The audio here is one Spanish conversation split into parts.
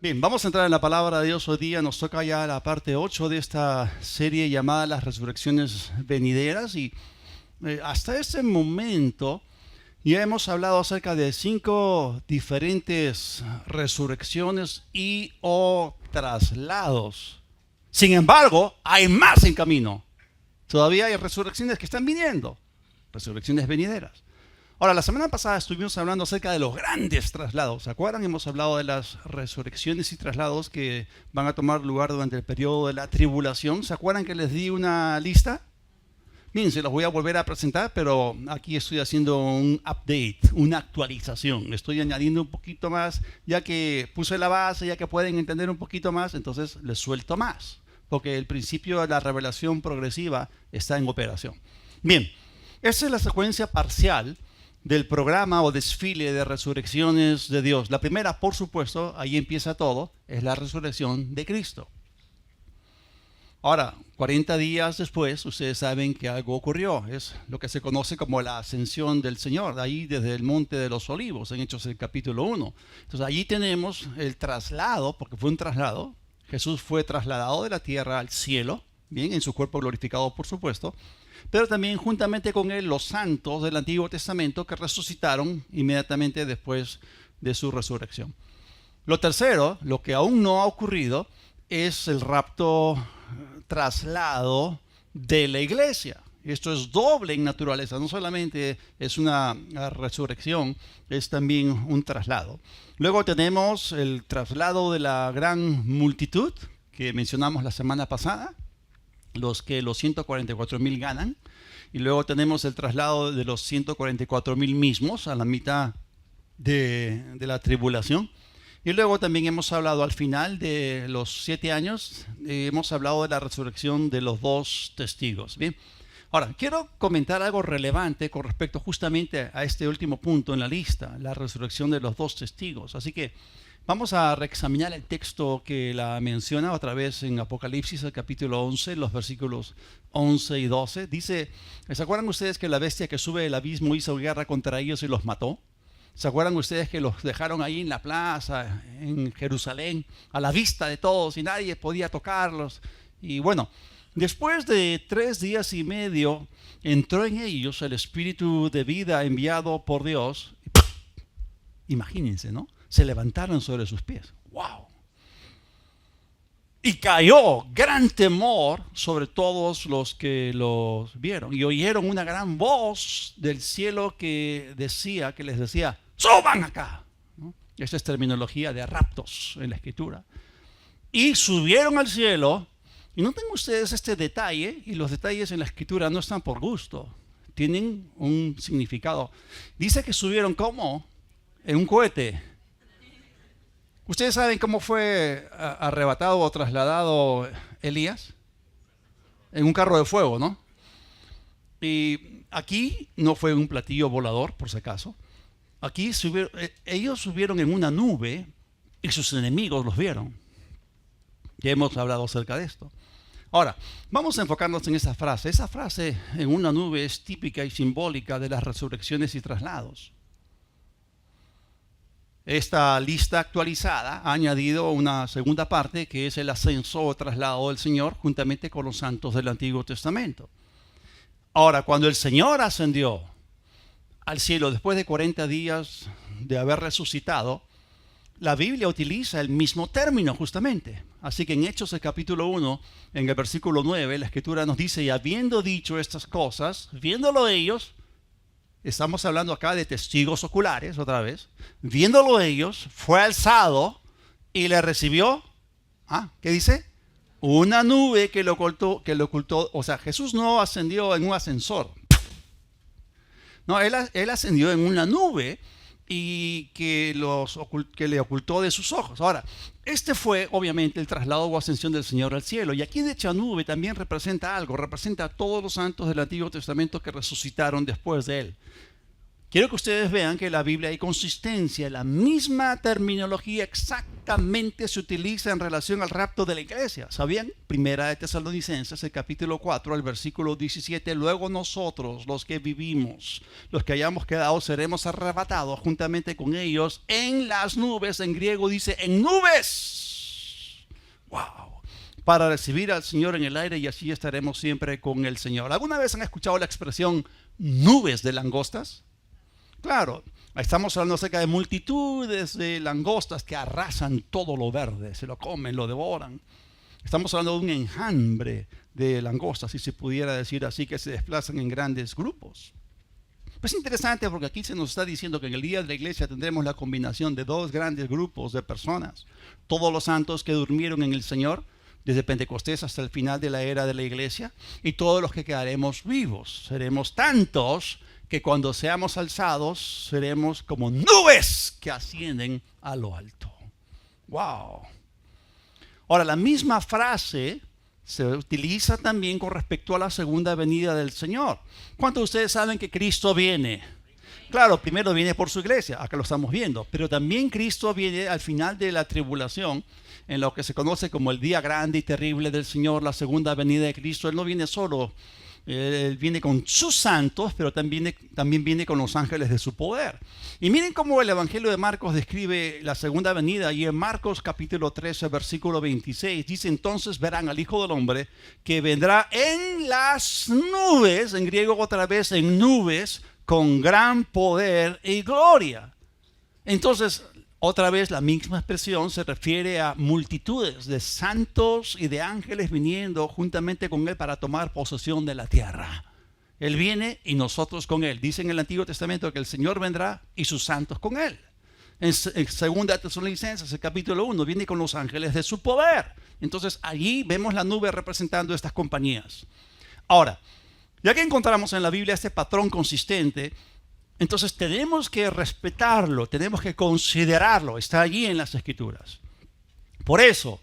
Bien, vamos a entrar en la palabra de Dios hoy día. Nos toca ya la parte 8 de esta serie llamada Las Resurrecciones Venideras. Y hasta este momento ya hemos hablado acerca de 5 diferentes resurrecciones y o traslados. Sin embargo, hay más en camino. Todavía hay resurrecciones que están viniendo, resurrecciones venideras. Ahora, la semana pasada estuvimos hablando acerca de los grandes traslados. ¿Se acuerdan? Hemos hablado de las resurrecciones y traslados que van a tomar lugar durante el periodo de la tribulación. ¿Se acuerdan que les di una lista? Bien, se los voy a volver a presentar, pero aquí estoy haciendo un update, una actualización. Estoy añadiendo un poquito más, ya que puse la base, ya que pueden entender un poquito más, entonces les suelto más, porque el principio de la revelación progresiva está en operación. Bien, esta es la secuencia parcial del programa o desfile de resurrecciones de Dios. La primera, por supuesto, ahí empieza todo, es la resurrección de Cristo. Ahora, 40 días después, ustedes saben que algo ocurrió. Es lo que se conoce como la ascensión del Señor, de ahí desde el Monte de los Olivos, en Hechos el capítulo 1. Entonces, allí tenemos el traslado, porque fue un traslado. Jesús fue trasladado de la tierra al cielo, bien, en su cuerpo glorificado, por supuesto, pero también juntamente con él los santos del Antiguo Testamento que resucitaron inmediatamente después de su resurrección. Lo tercero, lo que aún no ha ocurrido, es el rapto, traslado de la iglesia. Esto es doble en naturaleza, no solamente es una resurrección, es también un traslado. Luego tenemos el traslado de la gran multitud que mencionamos la semana pasada, los 144,000 ganan, y luego tenemos el traslado de los 144,000 mismos a la mitad de la tribulación. Y luego también hemos hablado al final de los 7 años, hemos hablado de la resurrección de los 2 testigos. Bien, ahora quiero comentar algo relevante con respecto justamente a este último punto en la lista, la resurrección de los 2 testigos. Así que vamos a reexaminar el texto que la menciona otra vez en Apocalipsis, el capítulo 11, los versículos 11 y 12. Dice, ¿se acuerdan ustedes que la bestia que sube del abismo hizo guerra contra ellos y los mató? ¿Se acuerdan ustedes que los dejaron ahí en la plaza, en Jerusalén, a la vista de todos y nadie podía tocarlos? Y bueno, después de 3 días y medio, entró en ellos el espíritu de vida enviado por Dios. Imagínense, ¿no? Se levantaron sobre sus pies. ¡Wow! Y cayó gran temor sobre todos los que los vieron. Y oyeron una gran voz del cielo que les decía, ¡suban acá! ¿No? Esta es terminología de raptos en la escritura. Y subieron al cielo. Y noten ustedes este detalle, y los detalles en la escritura no están por gusto. Tienen un significado. Dice que subieron ¿cómo? En un cohete. ¿Ustedes saben cómo fue arrebatado o trasladado Elías? En un carro de fuego, ¿no? Y aquí no fue un platillo volador, por si acaso. Aquí ellos subieron en una nube y sus enemigos los vieron. Ya hemos hablado acerca de esto. Ahora, vamos a enfocarnos en esa frase. Esa frase en una nube es típica y simbólica de las resurrecciones y traslados. Esta lista actualizada ha añadido una segunda parte que es el ascenso o traslado del Señor juntamente con los santos del Antiguo Testamento. Ahora, cuando el Señor ascendió al cielo después de 40 días de haber resucitado, la Biblia utiliza el mismo término justamente. Así que en Hechos el capítulo 1, en el versículo 9, la Escritura nos dice, y habiendo dicho estas cosas, viéndolo ellos, estamos hablando acá de testigos oculares otra vez, viéndolo ellos, fue alzado y le recibió, ¿qué dice? Una nube que lo ocultó, o sea, Jesús no ascendió en un ascensor. No, él ascendió en una nube y que le ocultó de sus ojos. Ahora, este fue obviamente el traslado o ascensión del Señor al cielo. Y aquí de hecho nube también representa algo, representa a todos los santos del Antiguo Testamento que resucitaron después de él. Quiero que ustedes vean que en la Biblia hay consistencia. La misma terminología exactamente se utiliza en relación al rapto de la iglesia. ¿Sabían? Primera de Tesalonicenses, el capítulo 4, el versículo 17. Luego nosotros, los que vivimos, los que hayamos quedado, seremos arrebatados juntamente con ellos en las nubes. En griego dice, en nubes. ¡Wow! Para recibir al Señor en el aire y así estaremos siempre con el Señor. ¿Alguna vez han escuchado la expresión nubes de langostas? Claro, estamos hablando acerca de multitudes de langostas que arrasan todo lo verde, se lo comen, lo devoran. Estamos hablando de un enjambre de langostas, si se pudiera decir así, que se desplazan en grandes grupos. Pues es interesante porque aquí se nos está diciendo que en el día de la iglesia tendremos la combinación de dos grandes grupos de personas. Todos los santos que durmieron en el Señor, desde Pentecostés hasta el final de la era de la iglesia, y todos los que quedaremos vivos. Seremos tantos que cuando seamos alzados seremos como nubes que ascienden a lo alto. ¡Wow! Ahora, la misma frase se utiliza también con respecto a la segunda venida del Señor. ¿Cuántos de ustedes saben que Cristo viene? Claro, primero viene por su iglesia, acá lo estamos viendo, pero también Cristo viene al final de la tribulación, en lo que se conoce como el día grande y terrible del Señor, la segunda venida de Cristo. Él no viene solo. Él viene con sus santos, pero también viene con los ángeles de su poder. Y miren cómo el Evangelio de Marcos describe la segunda venida. Y en Marcos capítulo 13, versículo 26, dice: entonces verán al Hijo del Hombre que vendrá en las nubes, en griego otra vez en nubes, con gran poder y gloria. Entonces, otra vez la misma expresión se refiere a multitudes de santos y de ángeles viniendo juntamente con Él para tomar posesión de la tierra. Él viene y nosotros con Él. Dice en el Antiguo Testamento que el Señor vendrá y sus santos con Él. En 2 Tesalonicenses, el capítulo 1, viene con los ángeles de su poder. Entonces allí vemos la nube representando estas compañías. Ahora, ya que encontramos en la Biblia este patrón consistente, entonces tenemos que respetarlo, tenemos que considerarlo, está allí en las Escrituras. Por eso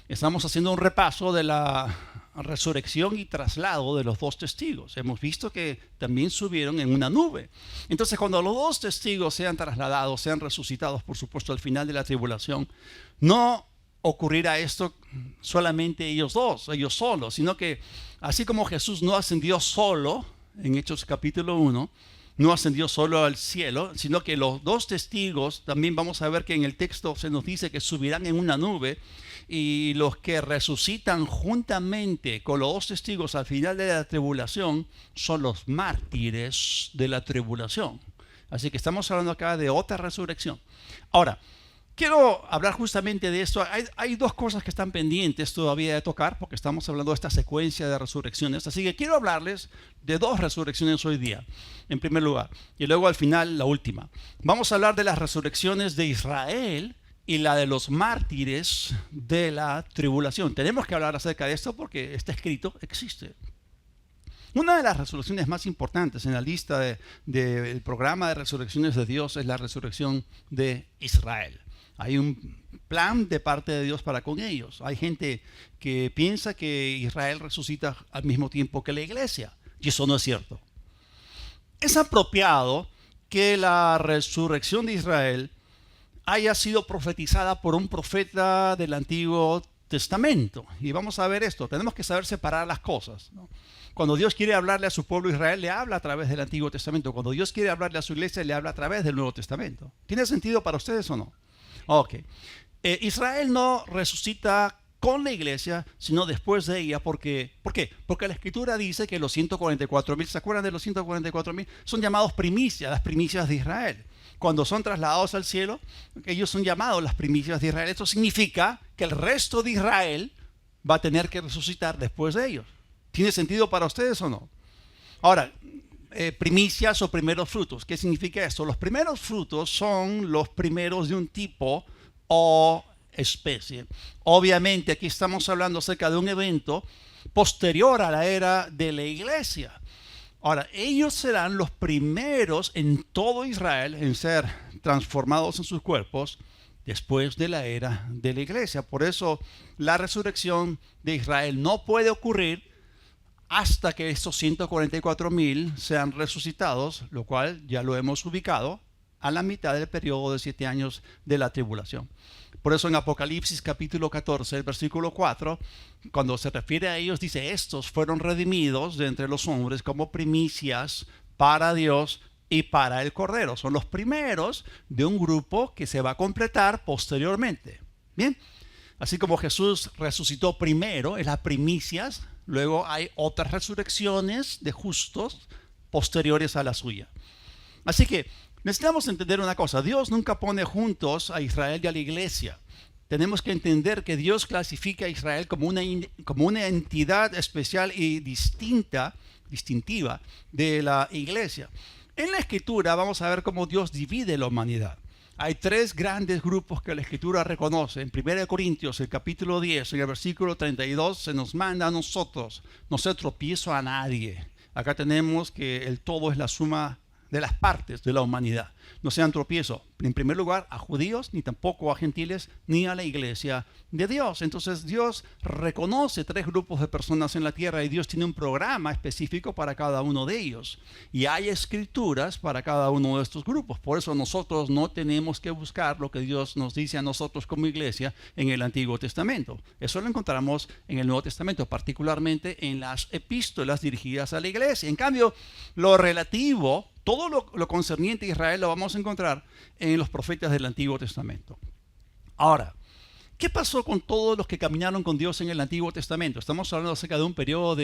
estamos haciendo un repaso de la resurrección y traslado de los dos testigos. Hemos visto que también subieron en una nube. Entonces cuando los dos testigos sean trasladados, sean resucitados, por supuesto al final de la tribulación, no ocurrirá esto solamente ellos dos, ellos solos, sino que así como Jesús no ascendió solo, en Hechos capítulo 1, no ascendió solo al cielo, sino que los dos testigos, también vamos a ver que en el texto se nos dice que subirán en una nube, y los que resucitan juntamente con los dos testigos al final de la tribulación son los mártires de la tribulación. Así que estamos hablando acá de otra resurrección. Ahora, quiero hablar justamente de esto. Hay dos cosas que están pendientes todavía de tocar, porque estamos hablando de esta secuencia de resurrecciones. Así que quiero hablarles de dos resurrecciones hoy día, en primer lugar. Y luego al final, la última. Vamos a hablar de las resurrecciones de Israel y la de los mártires de la tribulación. Tenemos que hablar acerca de esto porque está escrito, existe. Una de las resurrecciones más importantes en la lista del programa de resurrecciones de Dios es la resurrección de Israel. Hay un plan de parte de Dios para con ellos. Hay gente que piensa que Israel resucita al mismo tiempo que la iglesia, y eso no es cierto. Es apropiado que la resurrección de Israel haya sido profetizada por un profeta del Antiguo Testamento. Y vamos a ver esto. Tenemos que saber separar las cosas, ¿no? Cuando Dios quiere hablarle a su pueblo Israel, le habla a través del Antiguo Testamento. Cuando Dios quiere hablarle a su iglesia, le habla a través del Nuevo Testamento. ¿Tiene sentido para ustedes o no? Ok. Israel no resucita con la iglesia, sino después de ella. ¿Por qué? Porque la Escritura dice que los 144,000, ¿se acuerdan de los 144,000? Son llamados primicias, las primicias de Israel. Cuando son trasladados al cielo, ellos son llamados las primicias de Israel. Esto significa que el resto de Israel va a tener que resucitar después de ellos. ¿Tiene sentido para ustedes o no? Ahora, primicias o primeros frutos. ¿Qué significa esto? Los primeros frutos son los primeros de un tipo o especie. Obviamente aquí estamos hablando acerca de un evento posterior a la era de la iglesia. Ahora, ellos serán los primeros en todo Israel en ser transformados en sus cuerpos después de la era de la iglesia. Por eso la resurrección de Israel no puede ocurrir hasta que estos 144,000 sean resucitados, lo cual ya lo hemos ubicado a la mitad del periodo de 7 años de la tribulación. Por eso en Apocalipsis capítulo 14, el versículo 4, cuando se refiere a ellos, dice: estos fueron redimidos de entre los hombres como primicias para Dios y para el Cordero. Son los primeros de un grupo que se va a completar posteriormente. Bien, así como Jesús resucitó primero, en las primicias, luego hay otras resurrecciones de justos posteriores a la suya. Así que necesitamos entender una cosa: Dios nunca pone juntos a Israel y a la iglesia. Tenemos que entender que Dios clasifica a Israel como una entidad especial y distintiva de la iglesia. En la Escritura vamos a ver cómo Dios divide la humanidad. Hay 3 grandes grupos que la Escritura reconoce. En 1 Corintios, el capítulo 10, en el versículo 32, se nos manda a nosotros: no se tropiezo a nadie. Acá tenemos que el todo es la suma de las partes de la humanidad. No sean tropiezo, en primer lugar, a judíos, ni tampoco a gentiles, ni a la iglesia de Dios. Entonces Dios reconoce 3 grupos de personas en la tierra y Dios tiene un programa específico para cada uno de ellos. Y hay escrituras para cada uno de estos grupos. Por eso nosotros no tenemos que buscar lo que Dios nos dice a nosotros como iglesia en el Antiguo Testamento. Eso lo encontramos en el Nuevo Testamento, particularmente en las epístolas dirigidas a la iglesia. En cambio, lo relativo, todo lo concerniente a Israel, lo vamos a encontrar en los profetas del Antiguo Testamento. Ahora, ¿qué pasó con todos los que caminaron con Dios en el Antiguo Testamento? Estamos hablando acerca de un periodo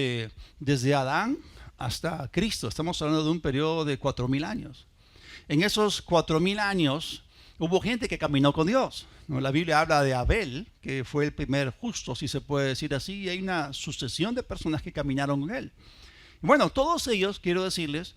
desde Adán hasta Cristo. Estamos hablando de un periodo de 4,000 años. En esos 4,000 años hubo gente que caminó con Dios. La Biblia habla de Abel, que fue el primer justo, si se puede decir así, y hay una sucesión de personas que caminaron con él. Bueno, todos ellos, quiero decirles,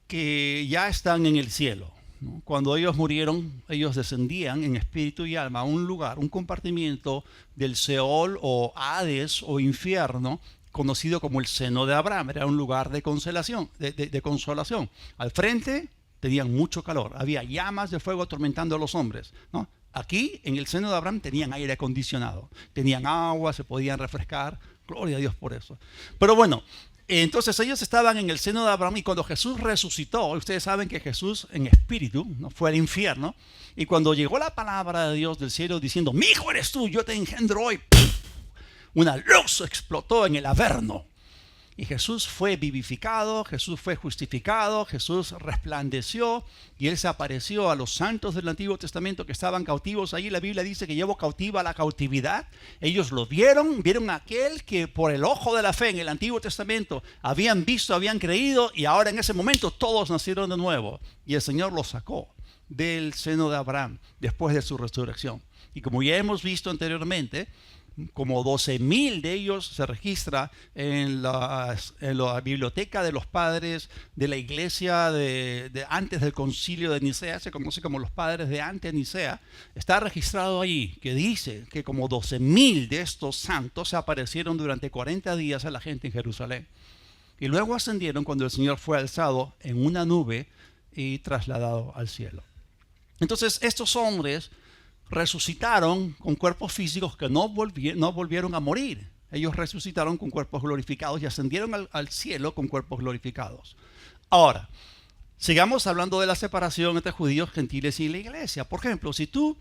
que ya están en el cielo, ¿no? Cuando ellos murieron, ellos descendían en espíritu y alma a un lugar, un compartimiento del Seol o Hades o infierno, conocido como el seno de Abraham. Era un lugar de consolación, de consolación. Al frente tenían mucho calor, había llamas de fuego atormentando a los hombres, ¿no? Aquí, en el seno de Abraham, tenían aire acondicionado, tenían agua, se podían refrescar. Gloria a Dios por eso. Pero bueno, entonces ellos estaban en el seno de Abraham, y cuando Jesús resucitó, ustedes saben que Jesús en espíritu, ¿no?, fue al infierno, y cuando llegó la palabra de Dios del cielo diciendo: mi hijo eres tú, yo te engendro hoy, una luz explotó en el Averno. Y Jesús fue vivificado, Jesús fue justificado, Jesús resplandeció y Él se apareció a los santos del Antiguo Testamento que estaban cautivos allí. La Biblia dice que llevó cautiva la cautividad. Ellos lo vieron a aquel que por el ojo de la fe en el Antiguo Testamento habían visto, habían creído, y ahora en ese momento todos nacieron de nuevo. Y el Señor los sacó del seno de Abraham después de su resurrección. Y como ya hemos visto anteriormente, como 12,000 de ellos se registra en la biblioteca de los padres de la iglesia de antes del concilio de Nicea. Se conoce como los padres de antes de Nicea. Está registrado ahí que dice que como 12,000 de estos santos se aparecieron durante 40 días a la gente en Jerusalén. Y luego ascendieron cuando el Señor fue alzado en una nube y trasladado al cielo. Entonces estos hombres resucitaron con cuerpos físicos que no volvieron a morir. Ellos resucitaron con cuerpos glorificados y ascendieron al cielo con cuerpos glorificados. Ahora, sigamos hablando de la separación entre judíos, gentiles y la iglesia. Por ejemplo, si tú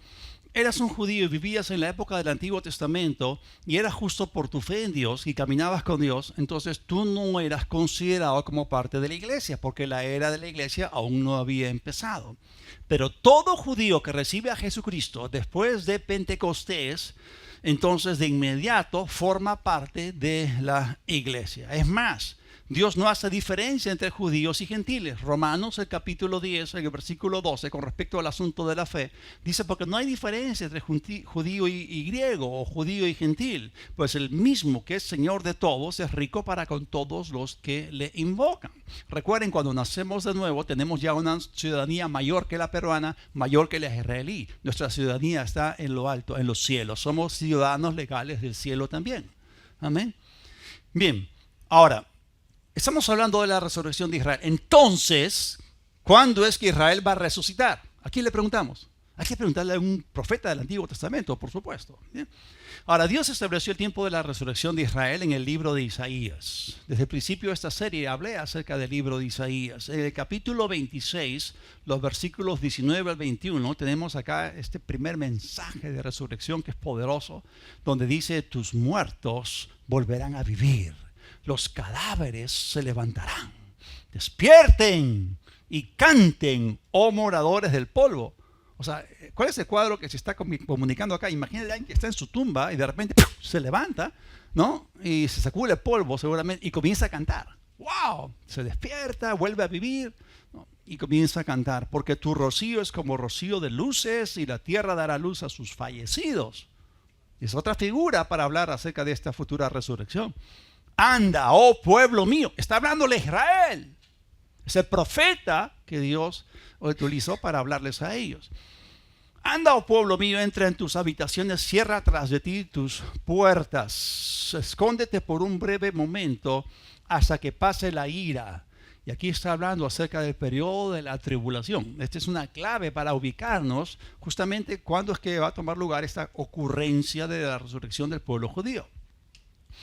eras un judío y vivías en la época del Antiguo Testamento y eras justo por tu fe en Dios y caminabas con Dios, entonces tú no eras considerado como parte de la iglesia, porque la era de la iglesia aún no había empezado. Pero todo judío que recibe a Jesucristo después de Pentecostés, entonces de inmediato forma parte de la iglesia. Es más, Dios no hace diferencia entre judíos y gentiles. Romanos, el capítulo 10, el versículo 12, con respecto al asunto de la fe, dice: porque no hay diferencia entre judío y griego, o judío y gentil, pues el mismo que es Señor de todos es rico para con todos los que le invocan. Recuerden, cuando nacemos de nuevo, tenemos ya una ciudadanía mayor que la peruana, mayor que la israelí. Nuestra ciudadanía está en lo alto, en los cielos. Somos ciudadanos legales del cielo también. Amén. Bien, ahora, estamos hablando de la resurrección de Israel. Entonces, ¿cuándo es que Israel va a resucitar? Aquí le preguntamos. Hay que preguntarle a un profeta del Antiguo Testamento, por supuesto. ¿Bien? Ahora, Dios estableció el tiempo de la resurrección de Israel en el libro de Isaías. Desde el principio de esta serie hablé acerca del libro de Isaías. En el capítulo 26, los versículos 19 al 21, tenemos acá este primer mensaje de resurrección que es poderoso, donde dice, tus muertos volverán a vivir, los cadáveres se levantarán. Despierten y canten, oh moradores del polvo. O sea, ¿cuál es el cuadro que se está comunicando acá? Imagínate a alguien que está en su tumba y de repente ¡pum!, se levanta, ¿no? Y se sacude el polvo seguramente y comienza a cantar. ¡Wow! Se despierta, vuelve a vivir, ¿no? Y comienza a cantar. Porque tu rocío es como rocío de luces y la tierra dará luz a sus fallecidos. Es otra figura para hablar acerca de esta futura resurrección. Anda, oh pueblo mío. Está hablándole a Israel. Es el profeta que Dios utilizó para hablarles a ellos. Anda, oh pueblo mío, entra en tus habitaciones, cierra tras de ti tus puertas. Escóndete por un breve momento hasta que pase la ira. Y aquí está hablando acerca del periodo de la tribulación. Esta es una clave para ubicarnos justamente cuándo es que va a tomar lugar esta ocurrencia de la resurrección del pueblo judío.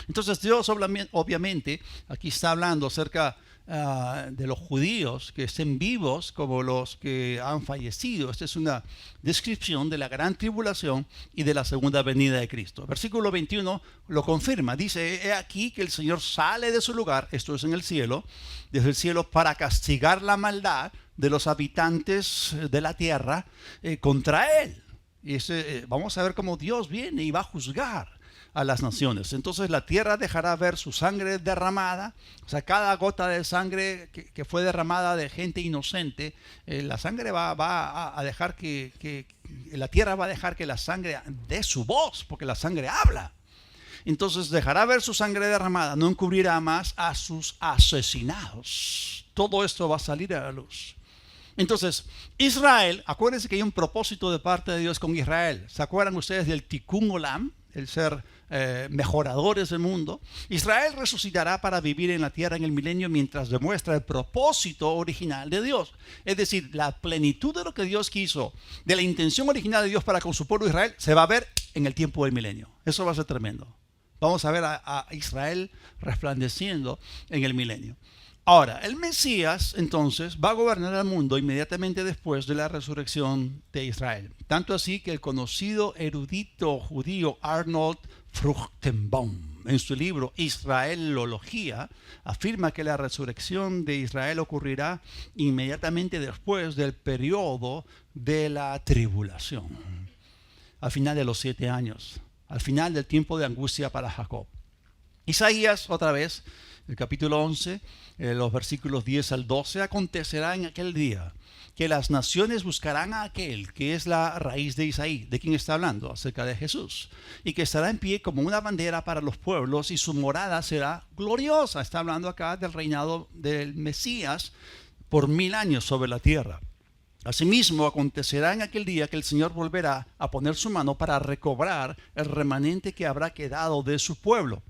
Entonces Dios obviamente aquí está hablando acerca de los judíos que estén vivos como los que han fallecido. Esta es una descripción de la gran tribulación y de la segunda venida de Cristo. Versículo 21 lo confirma. Dice, he aquí que el Señor sale de su lugar, esto es en el cielo, desde el cielo para castigar la maldad de los habitantes de la tierra contra Él. Y vamos a ver cómo Dios viene y va a juzgar a las naciones. Entonces la tierra dejará ver su sangre derramada. O sea, cada gota de sangre que fue derramada de gente inocente, la sangre va a dejar la tierra va a dejar que la sangre dé su voz, porque la sangre habla. Entonces dejará ver su sangre derramada, no encubrirá más a sus asesinados. Todo esto va a salir a la luz. Entonces, Israel, acuérdense que hay un propósito de parte de Dios con Israel. ¿Se acuerdan ustedes del Tikkun Olam? El ser mejoradores del mundo. Israel resucitará para vivir en la tierra en el milenio mientras demuestra el propósito original de Dios. Es decir, la plenitud de lo que Dios quiso, de la intención original de Dios para con su pueblo Israel, se va a ver en el tiempo del milenio. Eso va a ser tremendo. Vamos a ver a Israel resplandeciendo en el milenio. Ahora, el Mesías entonces va a gobernar el mundo inmediatamente después de la resurrección de Israel. Tanto así que el conocido erudito judío Arnold Fruchtenbaum, en su libro Israelología, afirma que la resurrección de Israel ocurrirá inmediatamente después del periodo de la tribulación, al final de los 7 años, al final del tiempo de angustia para Jacob. Isaías, otra vez, el capítulo 11, los versículos 10 al 12, acontecerá en aquel día que las naciones buscarán a aquel que es la raíz de Isaí. ¿De quién está hablando? Acerca de Jesús. Y que estará en pie como una bandera para los pueblos y su morada será gloriosa. Está hablando acá del reinado del Mesías por 1000 años sobre la tierra. Asimismo, acontecerá en aquel día que el Señor volverá a poner su mano para recobrar el remanente que habrá quedado de su pueblo.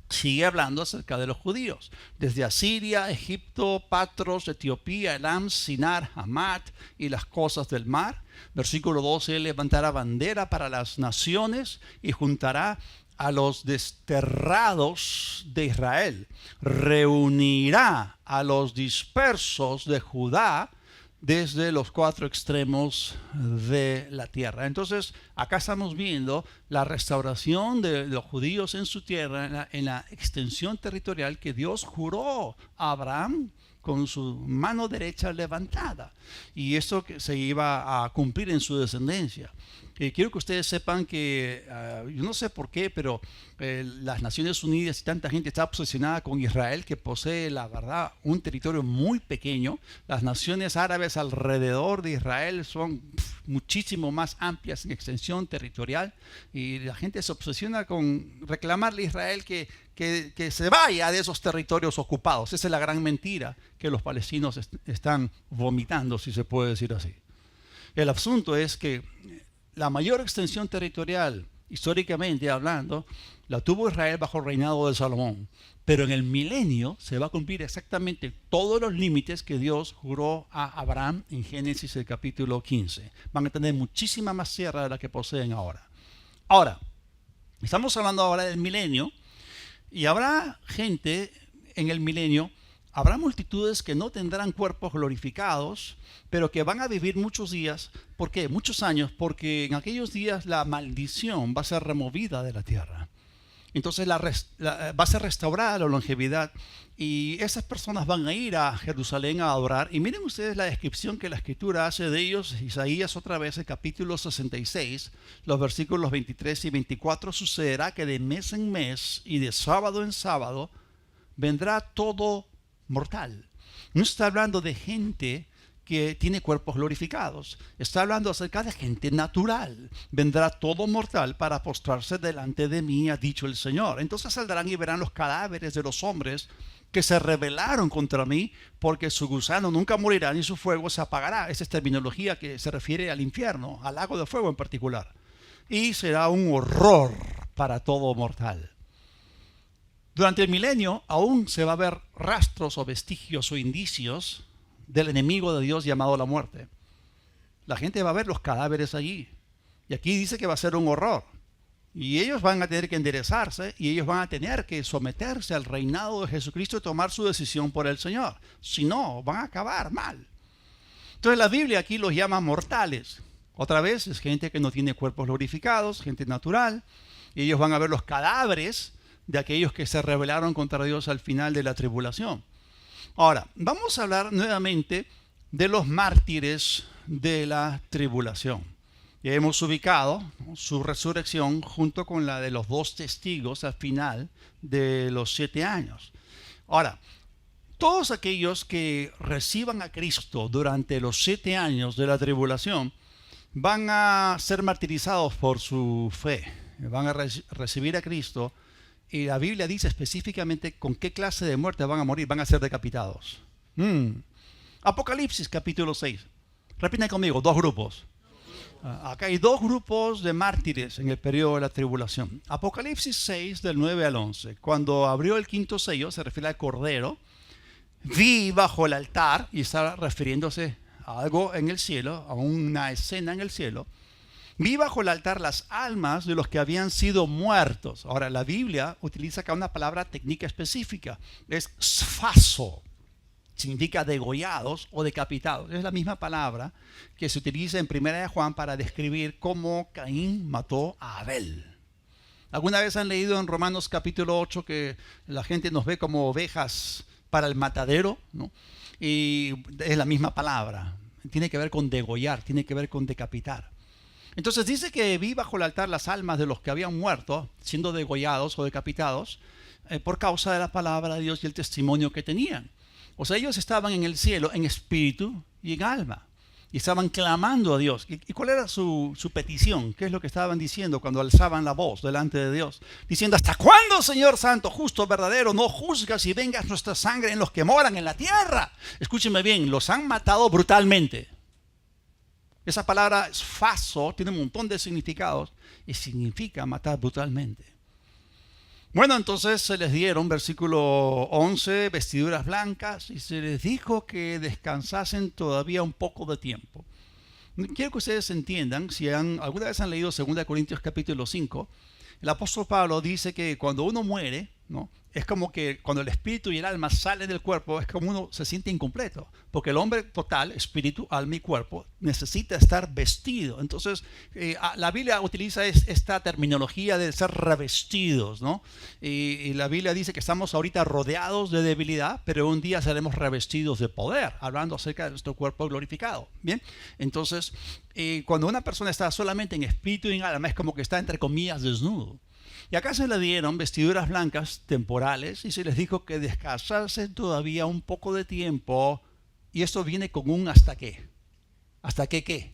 Sigue hablando acerca de los judíos, desde Asiria, Egipto, Patros, Etiopía, Elam, Sinar, Hamat y las cosas del mar. Versículo 12, él levantará bandera para las naciones y juntará a los desterrados de Israel. Reunirá a los dispersos de Judá desde los 4 extremos de la tierra. Entonces, acá estamos viendo la restauración de los judíos en su tierra, en la extensión territorial que Dios juró a Abraham con su mano derecha levantada. Y esto se iba a cumplir en su descendencia. Quiero que ustedes sepan que, yo no sé por qué, pero las Naciones Unidas y tanta gente está obsesionada con Israel, que posee, la verdad, un territorio muy pequeño. Las naciones árabes alrededor de Israel son muchísimo más amplias en extensión territorial, y la gente se obsesiona con reclamarle a Israel que se vaya de esos territorios ocupados. Esa es la gran mentira que los palestinos están vomitando, si se puede decir así. El asunto es que la mayor extensión territorial históricamente hablando, la tuvo Israel bajo el reinado de Salomón. Pero en el milenio se va a cumplir exactamente todos los límites que Dios juró a Abraham en Génesis el capítulo 15. Van a tener muchísima más tierra de la que poseen ahora. Ahora, estamos hablando ahora del milenio y habrá gente en el milenio, habrá multitudes que no tendrán cuerpos glorificados, pero que van a vivir muchos días. ¿Por qué? Muchos años, porque en aquellos días la maldición va a ser removida de la tierra. Entonces va a ser restaurada la longevidad y esas personas van a ir a Jerusalén a adorar. Y miren ustedes la descripción que la Escritura hace de ellos. Isaías otra vez, el capítulo 66, los versículos 23 y 24. Sucederá que de mes en mes y de sábado en sábado vendrá todo mortal. No está hablando de gente que tiene cuerpos glorificados. Está hablando acerca de gente natural. Vendrá todo mortal para postrarse delante de mí, ha dicho el Señor. Entonces saldrán y verán los cadáveres de los hombres que se rebelaron contra mí, porque su gusano nunca morirá ni su fuego se apagará. Esa es terminología que se refiere al infierno, al lago de fuego en particular. Y será un horror para todo mortal. Durante el milenio aún se va a ver rastros o vestigios o indicios del enemigo de Dios llamado la muerte. La gente va a ver los cadáveres allí. Y aquí dice que va a ser un horror. Y ellos van a tener que enderezarse y ellos van a tener que someterse al reinado de Jesucristo y tomar su decisión por el Señor. Si no, van a acabar mal. Entonces la Biblia aquí los llama mortales. Otra vez es gente que no tiene cuerpos glorificados, gente natural. Y ellos van a ver los cadáveres de aquellos que se rebelaron contra Dios al final de la tribulación. Ahora, vamos a hablar nuevamente de los mártires de la tribulación. Ya hemos ubicado su resurrección junto con la de los 2 testigos al final de los 7 años. Ahora, todos aquellos que reciban a Cristo durante los 7 años de la tribulación van a ser martirizados por su fe. Van a recibir a Cristo. Y la Biblia dice específicamente con qué clase de muerte van a morir. Van a ser decapitados. Apocalipsis capítulo 6. Repiten conmigo, 2 grupos. Acá hay 2 grupos de mártires en el periodo de la tribulación. Apocalipsis 6 del 9 al 11. Cuando abrió el 5º sello, se refiere al Cordero. Vi bajo el altar, y está refiriéndose a algo en el cielo, a una escena en el cielo. Vi bajo el altar las almas de los que habían sido muertos. Ahora, la Biblia utiliza acá una palabra técnica específica. Es sfaso. Significa degollados o decapitados. Es la misma palabra que se utiliza en 1 de Juan para describir cómo Caín mató a Abel. ¿Alguna vez han leído en Romanos capítulo 8 que la gente nos ve como ovejas para el matadero? ¿No? Y es la misma palabra. Tiene que ver con degollar, tiene que ver con decapitar. Entonces dice que vi bajo el altar las almas de los que habían muerto, siendo degollados o decapitados, por causa de la palabra de Dios y el testimonio que tenían. O sea, ellos estaban en el cielo en espíritu y en alma. Y estaban clamando a Dios. ¿Y cuál era su petición? ¿Qué es lo que estaban diciendo cuando alzaban la voz delante de Dios? Diciendo, ¿hasta cuándo, Señor Santo, justo, verdadero, no juzgas y vengas nuestra sangre en los que moran en la tierra? Escúchenme bien, los han matado brutalmente. Esa palabra sfaso tiene un montón de significados y significa matar brutalmente. Bueno, entonces se les dieron, versículo 11, vestiduras blancas y se les dijo que descansasen todavía un poco de tiempo. Quiero que ustedes entiendan, si alguna vez han leído 2 Corintios capítulo 5, el apóstol Pablo dice que cuando uno muere, ¿no? Es como que cuando el espíritu y el alma salen del cuerpo, es como uno se siente incompleto. Porque el hombre total, espíritu, alma y cuerpo, necesita estar vestido. Entonces, la Biblia utiliza esta terminología de ser revestidos, ¿no? Y la Biblia dice que estamos ahorita rodeados de debilidad, pero un día seremos revestidos de poder, hablando acerca de nuestro cuerpo glorificado. Bien, entonces, cuando una persona está solamente en espíritu y en alma, es como que está, entre comillas, desnudo. Y acá se le dieron vestiduras blancas temporales y se les dijo que descansase todavía un poco de tiempo. Y esto viene con un hasta qué. ¿Hasta qué?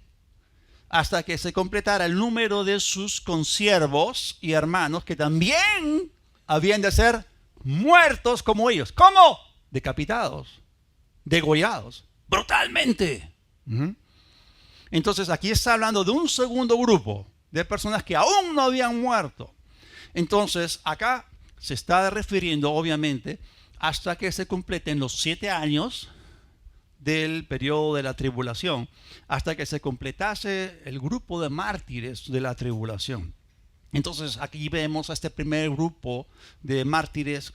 Hasta que se completara el número de sus consiervos y hermanos que también habían de ser muertos como ellos. ¿Cómo? Decapitados, degollados, brutalmente. Entonces aquí está hablando de un segundo grupo de personas que aún no habían muerto. Entonces, acá se está refiriendo, obviamente, hasta que se completen los 7 años del periodo de la tribulación, hasta que se completase el grupo de mártires de la tribulación. Entonces aquí vemos a este primer grupo de mártires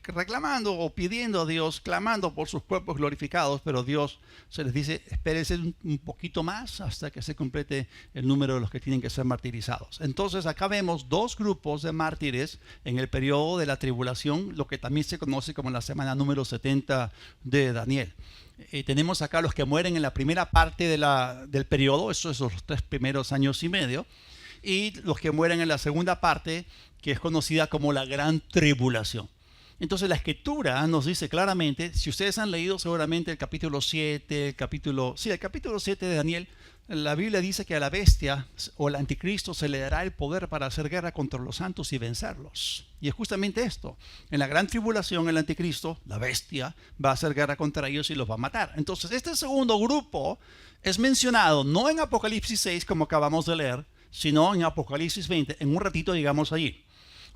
reclamando o pidiendo a Dios, clamando por sus cuerpos glorificados, pero Dios se les dice, espérense un poquito más hasta que se complete el número de los que tienen que ser martirizados. Entonces acá vemos 2 grupos de mártires en el periodo de la tribulación, lo que también se conoce como la semana número 70 de Daniel. Tenemos acá los que mueren en la primera parte del periodo, esos son los 3 primeros años y medio, y los que mueren en la segunda parte, que es conocida como la gran tribulación. Entonces la escritura nos dice claramente, si ustedes han leído seguramente el capítulo 7, el capítulo 7 de Daniel, la Biblia dice que a la bestia o al anticristo se le dará el poder para hacer guerra contra los santos y vencerlos. Y es justamente esto. En la gran tribulación el anticristo, la bestia, va a hacer guerra contra ellos y los va a matar. Entonces este segundo grupo es mencionado no en Apocalipsis 6 como acabamos de leer, sino en Apocalipsis 20. En un ratito llegamos allí.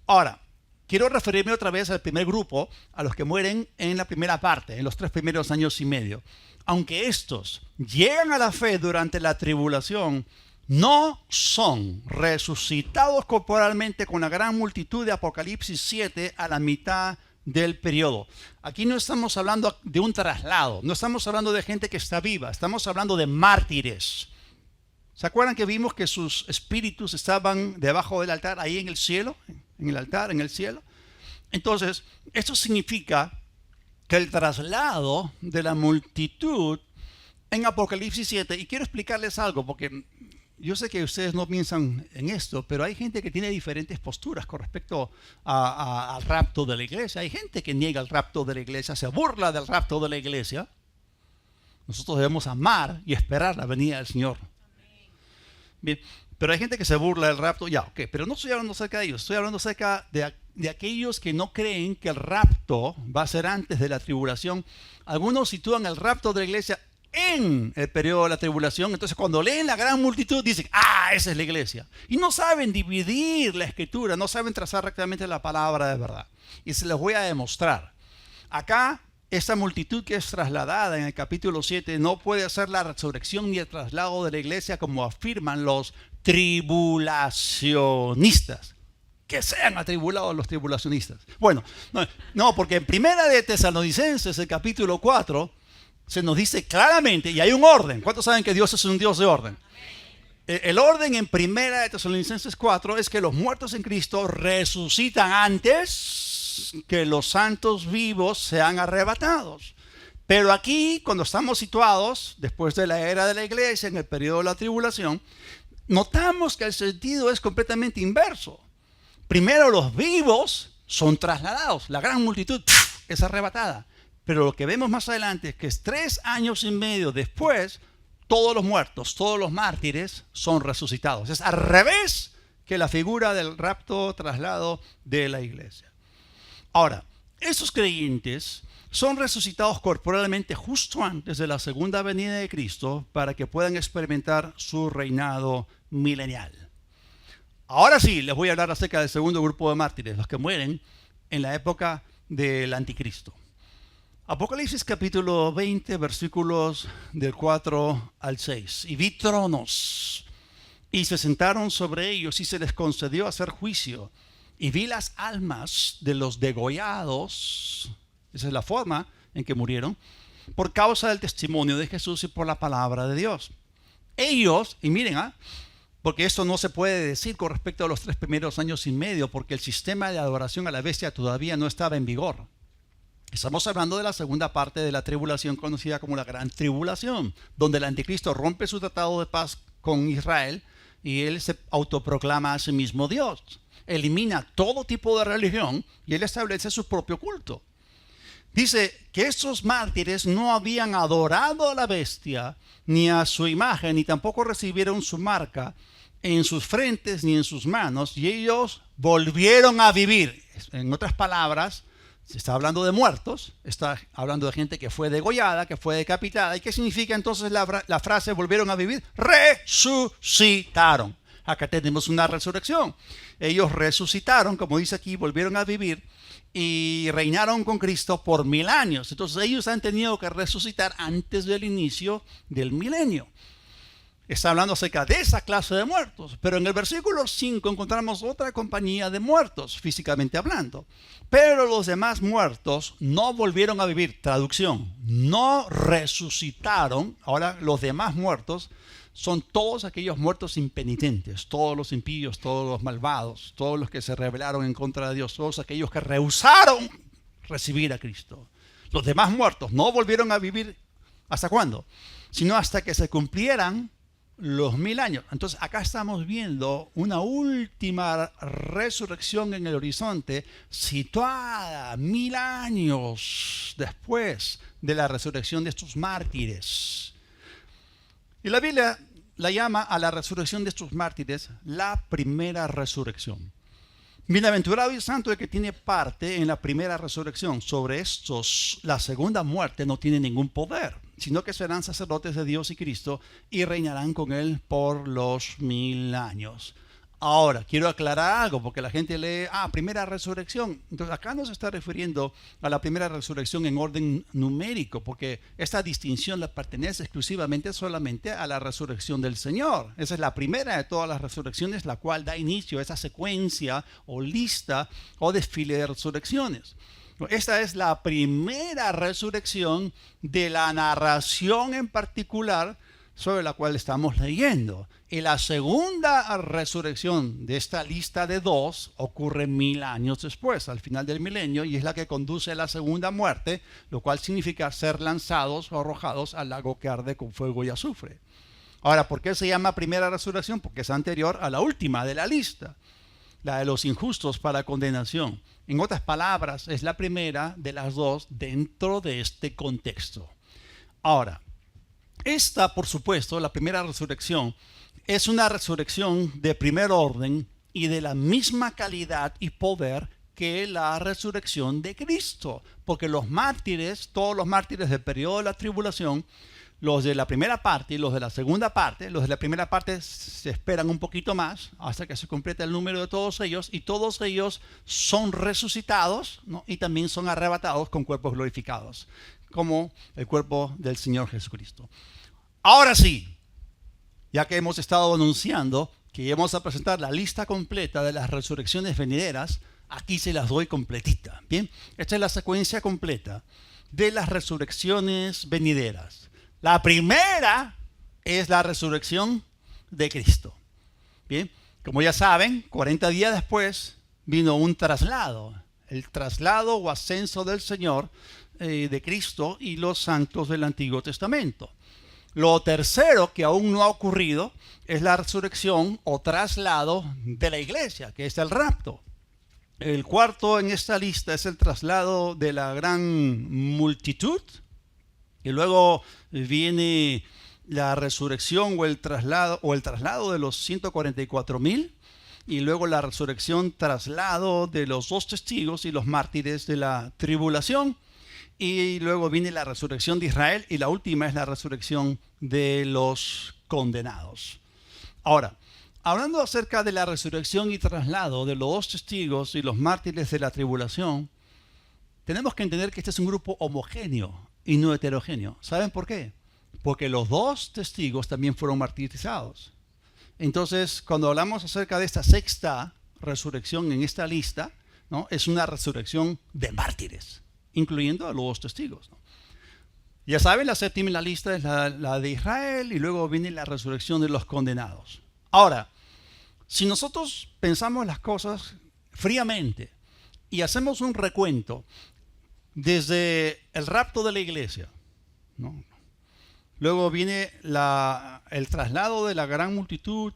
Ahora, quiero referirme otra vez al primer grupo, a los que mueren en la primera parte, en los 3 primeros años y medio. Aunque estos llegan a la fe durante la tribulación, no son resucitados corporalmente con la gran multitud de Apocalipsis 7 a la mitad del periodo. Aquí no estamos hablando de un traslado, no estamos hablando de gente que está viva, estamos hablando de mártires. ¿Se acuerdan que vimos que sus espíritus estaban debajo del altar, ahí en el cielo? En el altar, en el cielo. Entonces, esto significa que el traslado de la multitud en Apocalipsis 7, y quiero explicarles algo, porque yo sé que ustedes no piensan en esto, pero hay gente que tiene diferentes posturas con respecto al rapto de la iglesia. Hay gente que niega el rapto de la iglesia, se burla del rapto de la iglesia. Nosotros debemos amar y esperar la venida del Señor. Bien, pero hay gente que se burla del rapto, pero no estoy hablando acerca de ellos, estoy hablando acerca de aquellos que no creen que el rapto va a ser antes de la tribulación. Algunos sitúan el rapto de la iglesia en el periodo de la tribulación, entonces cuando leen la gran multitud dicen, esa es la iglesia. Y no saben dividir la escritura, no saben trazar rectamente la palabra de verdad. Y se les voy a demostrar. Acá, esta multitud que es trasladada en el capítulo 7 no puede hacer la resurrección ni el traslado de la iglesia como afirman los tribulacionistas. Que sean atribulados los tribulacionistas. Bueno, no, porque en Primera de Tesalonicenses, el capítulo 4, se nos dice claramente, y hay un orden. ¿Cuántos saben que Dios es un Dios de orden? El orden en Primera de Tesalonicenses 4 es que los muertos en Cristo resucitan antes que los santos vivos sean arrebatados. Pero aquí, cuando estamos situados, después de la era de la iglesia, en el periodo de la tribulación, notamos que el sentido es completamente inverso. Primero los vivos son trasladados, la gran multitud es arrebatada. Pero lo que vemos más adelante es que 3 años y medio después, todos los muertos, todos los mártires son resucitados. Es al revés que la figura del rapto, traslado de la iglesia. Ahora, esos creyentes son resucitados corporalmente justo antes de la segunda venida de Cristo para que puedan experimentar su reinado milenial. Ahora sí, les voy a hablar acerca del segundo grupo de mártires, los que mueren en la época del anticristo. Apocalipsis capítulo 20, versículos del 4 al 6. Y vi tronos, y se sentaron sobre ellos, y se les concedió hacer juicio. Y vi las almas de los degollados, esa es la forma en que murieron, por causa del testimonio de Jesús y por la palabra de Dios. Ellos, y miren, porque esto no se puede decir con respecto a los 3 primeros años y medio, porque el sistema de adoración a la bestia todavía no estaba en vigor. Estamos hablando de la segunda parte de la tribulación conocida como la gran tribulación, donde el anticristo rompe su tratado de paz con Israel y él se autoproclama a sí mismo Dios. Elimina todo tipo de religión y él establece su propio culto. Dice que estos mártires no habían adorado a la bestia, ni a su imagen, ni tampoco recibieron su marca en sus frentes ni en sus manos, y ellos volvieron a vivir. En otras palabras, se está hablando de muertos, está hablando de gente que fue degollada, que fue decapitada. ¿Y qué significa entonces la frase volvieron a vivir? Resucitaron. acá tenemos una resurrección. Ellos resucitaron, como dice aquí, volvieron a vivir y reinaron con Cristo por 1000 años. Entonces ellos han tenido que resucitar antes del inicio del milenio. Está hablando acerca de esa clase de muertos. Pero en el versículo 5 encontramos otra compañía de muertos, físicamente hablando. Pero los demás muertos no volvieron a vivir. Traducción, no resucitaron. Ahora los demás muertos son todos aquellos muertos impenitentes, todos los impíos, todos los malvados, todos los que se rebelaron en contra de Dios, todos aquellos que rehusaron recibir a Cristo. Los demás muertos no volvieron a vivir. ¿Hasta cuándo? Sino hasta que se cumplieran los 1000 años. Entonces acá estamos viendo una última resurrección en el horizonte, situada 1000 años después de la resurrección de estos mártires. Y la Biblia la llama a la resurrección de estos mártires la primera resurrección. Bienaventurado y santo el que tiene parte en la primera resurrección. Sobre estos, la segunda muerte no tiene ningún poder, sino que serán sacerdotes de Dios y Cristo y reinarán con Él por los 1000 años. Ahora, quiero aclarar algo, porque la gente lee, primera resurrección. Entonces, acá no se está refiriendo a la primera resurrección en orden numérico, porque esta distinción le pertenece exclusivamente solamente a la resurrección del Señor. Esa es la primera de todas las resurrecciones, la cual da inicio a esa secuencia o lista o desfile de resurrecciones. Esta es la primera resurrección de la narración en particular sobre la cual estamos leyendo. Y la segunda resurrección de esta lista de 2 ocurre 1000 años después, al final del milenio, y es la que conduce a la segunda muerte, lo cual significa ser lanzados o arrojados al lago que arde con fuego y azufre. Ahora, ¿por qué se llama primera resurrección? Porque es anterior a la última de la lista, la de los injustos para condenación. En otras palabras, es la primera de las 2 dentro de este contexto. Ahora, esta, por supuesto, la primera resurrección, es una resurrección de primer orden y de la misma calidad y poder que la resurrección de Cristo. Porque los mártires, todos los mártires del periodo de la tribulación, los de la primera parte y los de la segunda parte, los de la primera parte se esperan un poquito más hasta que se complete el número de todos ellos, y todos ellos son resucitados, ¿no? Y también son arrebatados con cuerpos glorificados, como el cuerpo del Señor Jesucristo. Ahora sí, ya que hemos estado anunciando que íbamos a presentar la lista completa de las resurrecciones venideras, aquí se las doy completita. Bien, esta es la secuencia completa de las resurrecciones venideras. La primera es la resurrección de Cristo. Bien, como ya saben, 40 días después vino un traslado, el traslado o ascenso del Señor, de Cristo y los santos del Antiguo Testamento. Lo tercero que aún no ha ocurrido es la resurrección o traslado de la iglesia, que es el rapto. El cuarto en esta lista es el traslado de la gran multitud. Y luego viene la resurrección o el traslado de los 144,000. Y luego la resurrección, traslado de los 2 testigos y los mártires de la tribulación. Y luego viene la resurrección de Israel, y la última es la resurrección de los condenados. Ahora, hablando acerca de la resurrección y traslado de los 2 testigos y los mártires de la tribulación, tenemos que entender que este es un grupo homogéneo y no heterogéneo. ¿Saben por qué? Porque los 2 testigos también fueron martirizados. Entonces, cuando hablamos acerca de esta sexta resurrección en esta lista, ¿no? Es una resurrección de mártires, incluyendo a los 2 testigos, ¿no? Ya saben, la séptima en la lista es la de Israel, y luego viene la resurrección de los condenados. Ahora, si nosotros pensamos las cosas fríamente y hacemos un recuento desde el rapto de la iglesia, ¿no? Luego viene el traslado de la gran multitud,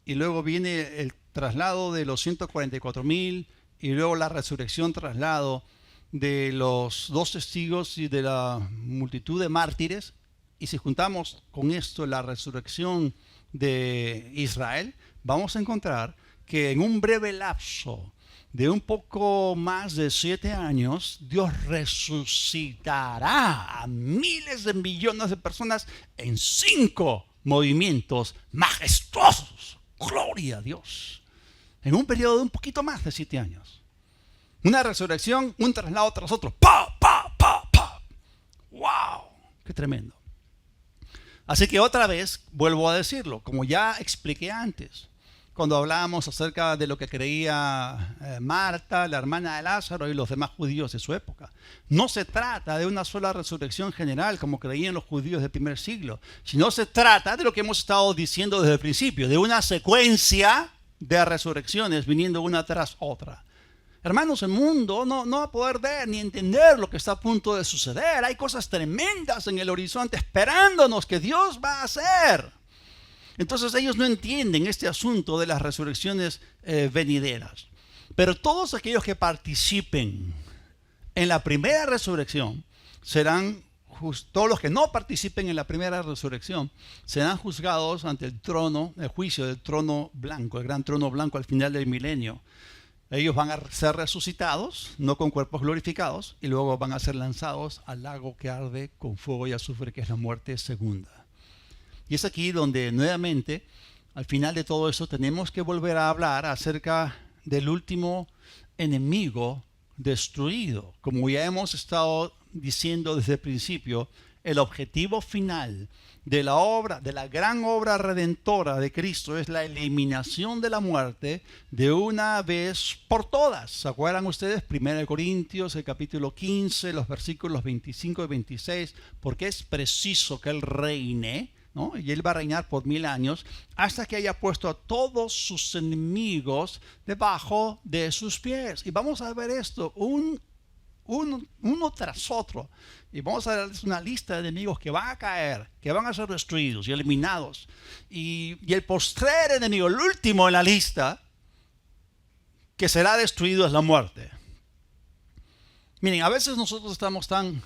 y luego viene el traslado de los 144,000, y luego la resurrección, traslado de los 2 testigos y de la multitud de mártires. Y si juntamos con esto la resurrección de Israel, vamos a encontrar que en un breve lapso de un poco más de 7 años, Dios resucitará a miles de millones de personas en 5 movimientos majestuosos, Gloria a Dios. En un periodo de un poquito más de 7 años. Una resurrección, un traslado tras otro. ¡Pa, pa, pa, pa! ¡Wow! ¡Qué tremendo! Así que otra vez vuelvo a decirlo, como ya expliqué antes, cuando hablábamos acerca de lo que creía Marta, la hermana de Lázaro y los demás judíos de su época. No se trata de una sola resurrección general como creían los judíos del primer siglo, sino se trata de lo que hemos estado diciendo desde el principio, de una secuencia de resurrecciones viniendo una tras otra. Hermanos, el mundo no va a poder ver ni entender lo que está a punto de suceder. Hay cosas tremendas en el horizonte esperándonos que Dios va a hacer. Entonces ellos no entienden este asunto de las resurrecciones venideras. Pero todos aquellos que participen en la primera resurrección serán, todos los que no participen en la primera resurrección serán juzgados ante el trono, el juicio del trono blanco, el gran trono blanco al final del milenio. Ellos van a ser resucitados, no con cuerpos glorificados, y luego van a ser lanzados al lago que arde con fuego y azufre, que es la muerte segunda. Y es aquí donde nuevamente, al final de todo eso, tenemos que volver a hablar acerca del último enemigo destruido. Como ya hemos estado diciendo desde el principio, el objetivo final de la obra, de la gran obra redentora de Cristo, es la eliminación de la muerte de una vez por todas. ¿Se acuerdan ustedes? 1 Corintios, el capítulo 15, los versículos 25 y 26, porque es preciso que Él reine, ¿no? Y Él va a reinar por 1000 años hasta que haya puesto a todos sus enemigos debajo de sus pies. Y vamos a ver esto uno tras otro. Y vamos a darles una lista de enemigos que van a caer, que van a ser destruidos y eliminados. Y el postrer enemigo, el último en la lista, que será destruido es la muerte. Miren, a veces nosotros estamos tan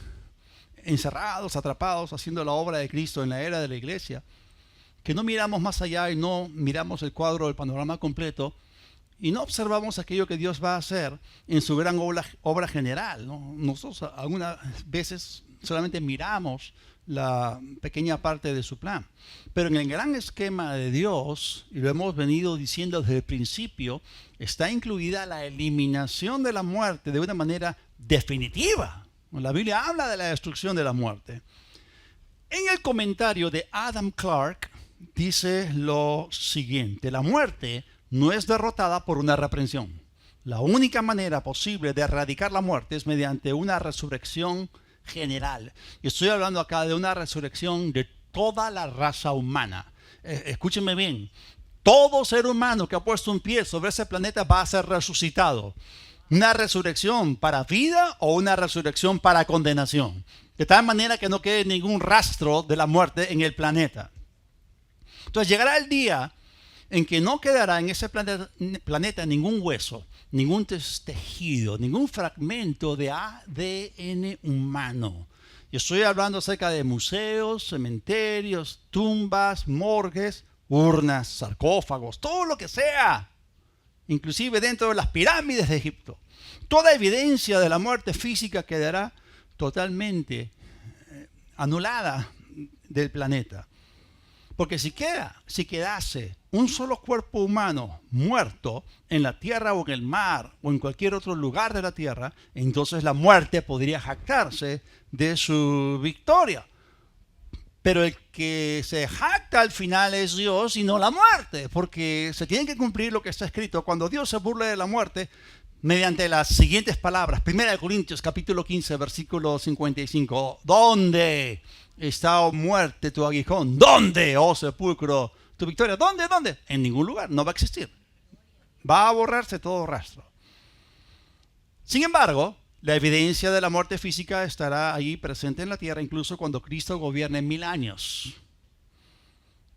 encerrados, atrapados, haciendo la obra de Cristo en la era de la iglesia, que no miramos más allá y no miramos el cuadro, el panorama completo, y no observamos aquello que Dios va a hacer en su gran obra general, ¿no? Nosotros algunas veces solamente miramos la pequeña parte de su plan. Pero en el gran esquema de Dios, y lo hemos venido diciendo desde el principio, está incluida la eliminación de la muerte de una manera definitiva. La Biblia habla de la destrucción de la muerte. En el comentario de Adam Clarke dice lo siguiente: la muerte no es derrotada por una reprensión. La única manera posible de erradicar la muerte es mediante una resurrección general. Y estoy hablando acá de una resurrección de toda la raza humana. Escúchenme bien. Todo ser humano que ha puesto un pie sobre ese planeta va a ser resucitado. Una resurrección para vida o una resurrección para condenación. De tal manera que no quede ningún rastro de la muerte en el planeta. Entonces llegará el día en que no quedará en ese planeta ningún hueso, ningún tejido, ningún fragmento de ADN humano. Yo estoy hablando acerca de museos, cementerios, tumbas, morgues, urnas, sarcófagos, todo lo que sea, inclusive dentro de las pirámides de Egipto. Toda evidencia de la muerte física quedará totalmente anulada del planeta. Porque si quedase un solo cuerpo humano muerto en la tierra o en el mar o en cualquier otro lugar de la tierra, entonces la muerte podría jactarse de su victoria. Pero el que se jacta al final es Dios y no la muerte, porque se tiene que cumplir lo que está escrito. Cuando Dios se burla de la muerte, mediante las siguientes palabras: 1 Corintios capítulo 15, versículo 55. ¿Dónde está, oh muerte, tu aguijón? ¿Dónde, oh sepulcro, tu victoria? ¿Dónde? En ningún lugar, no va a existir. Va a borrarse todo rastro. Sin embargo, la evidencia de la muerte física estará ahí presente en la tierra, incluso cuando Cristo gobierne 1000 años.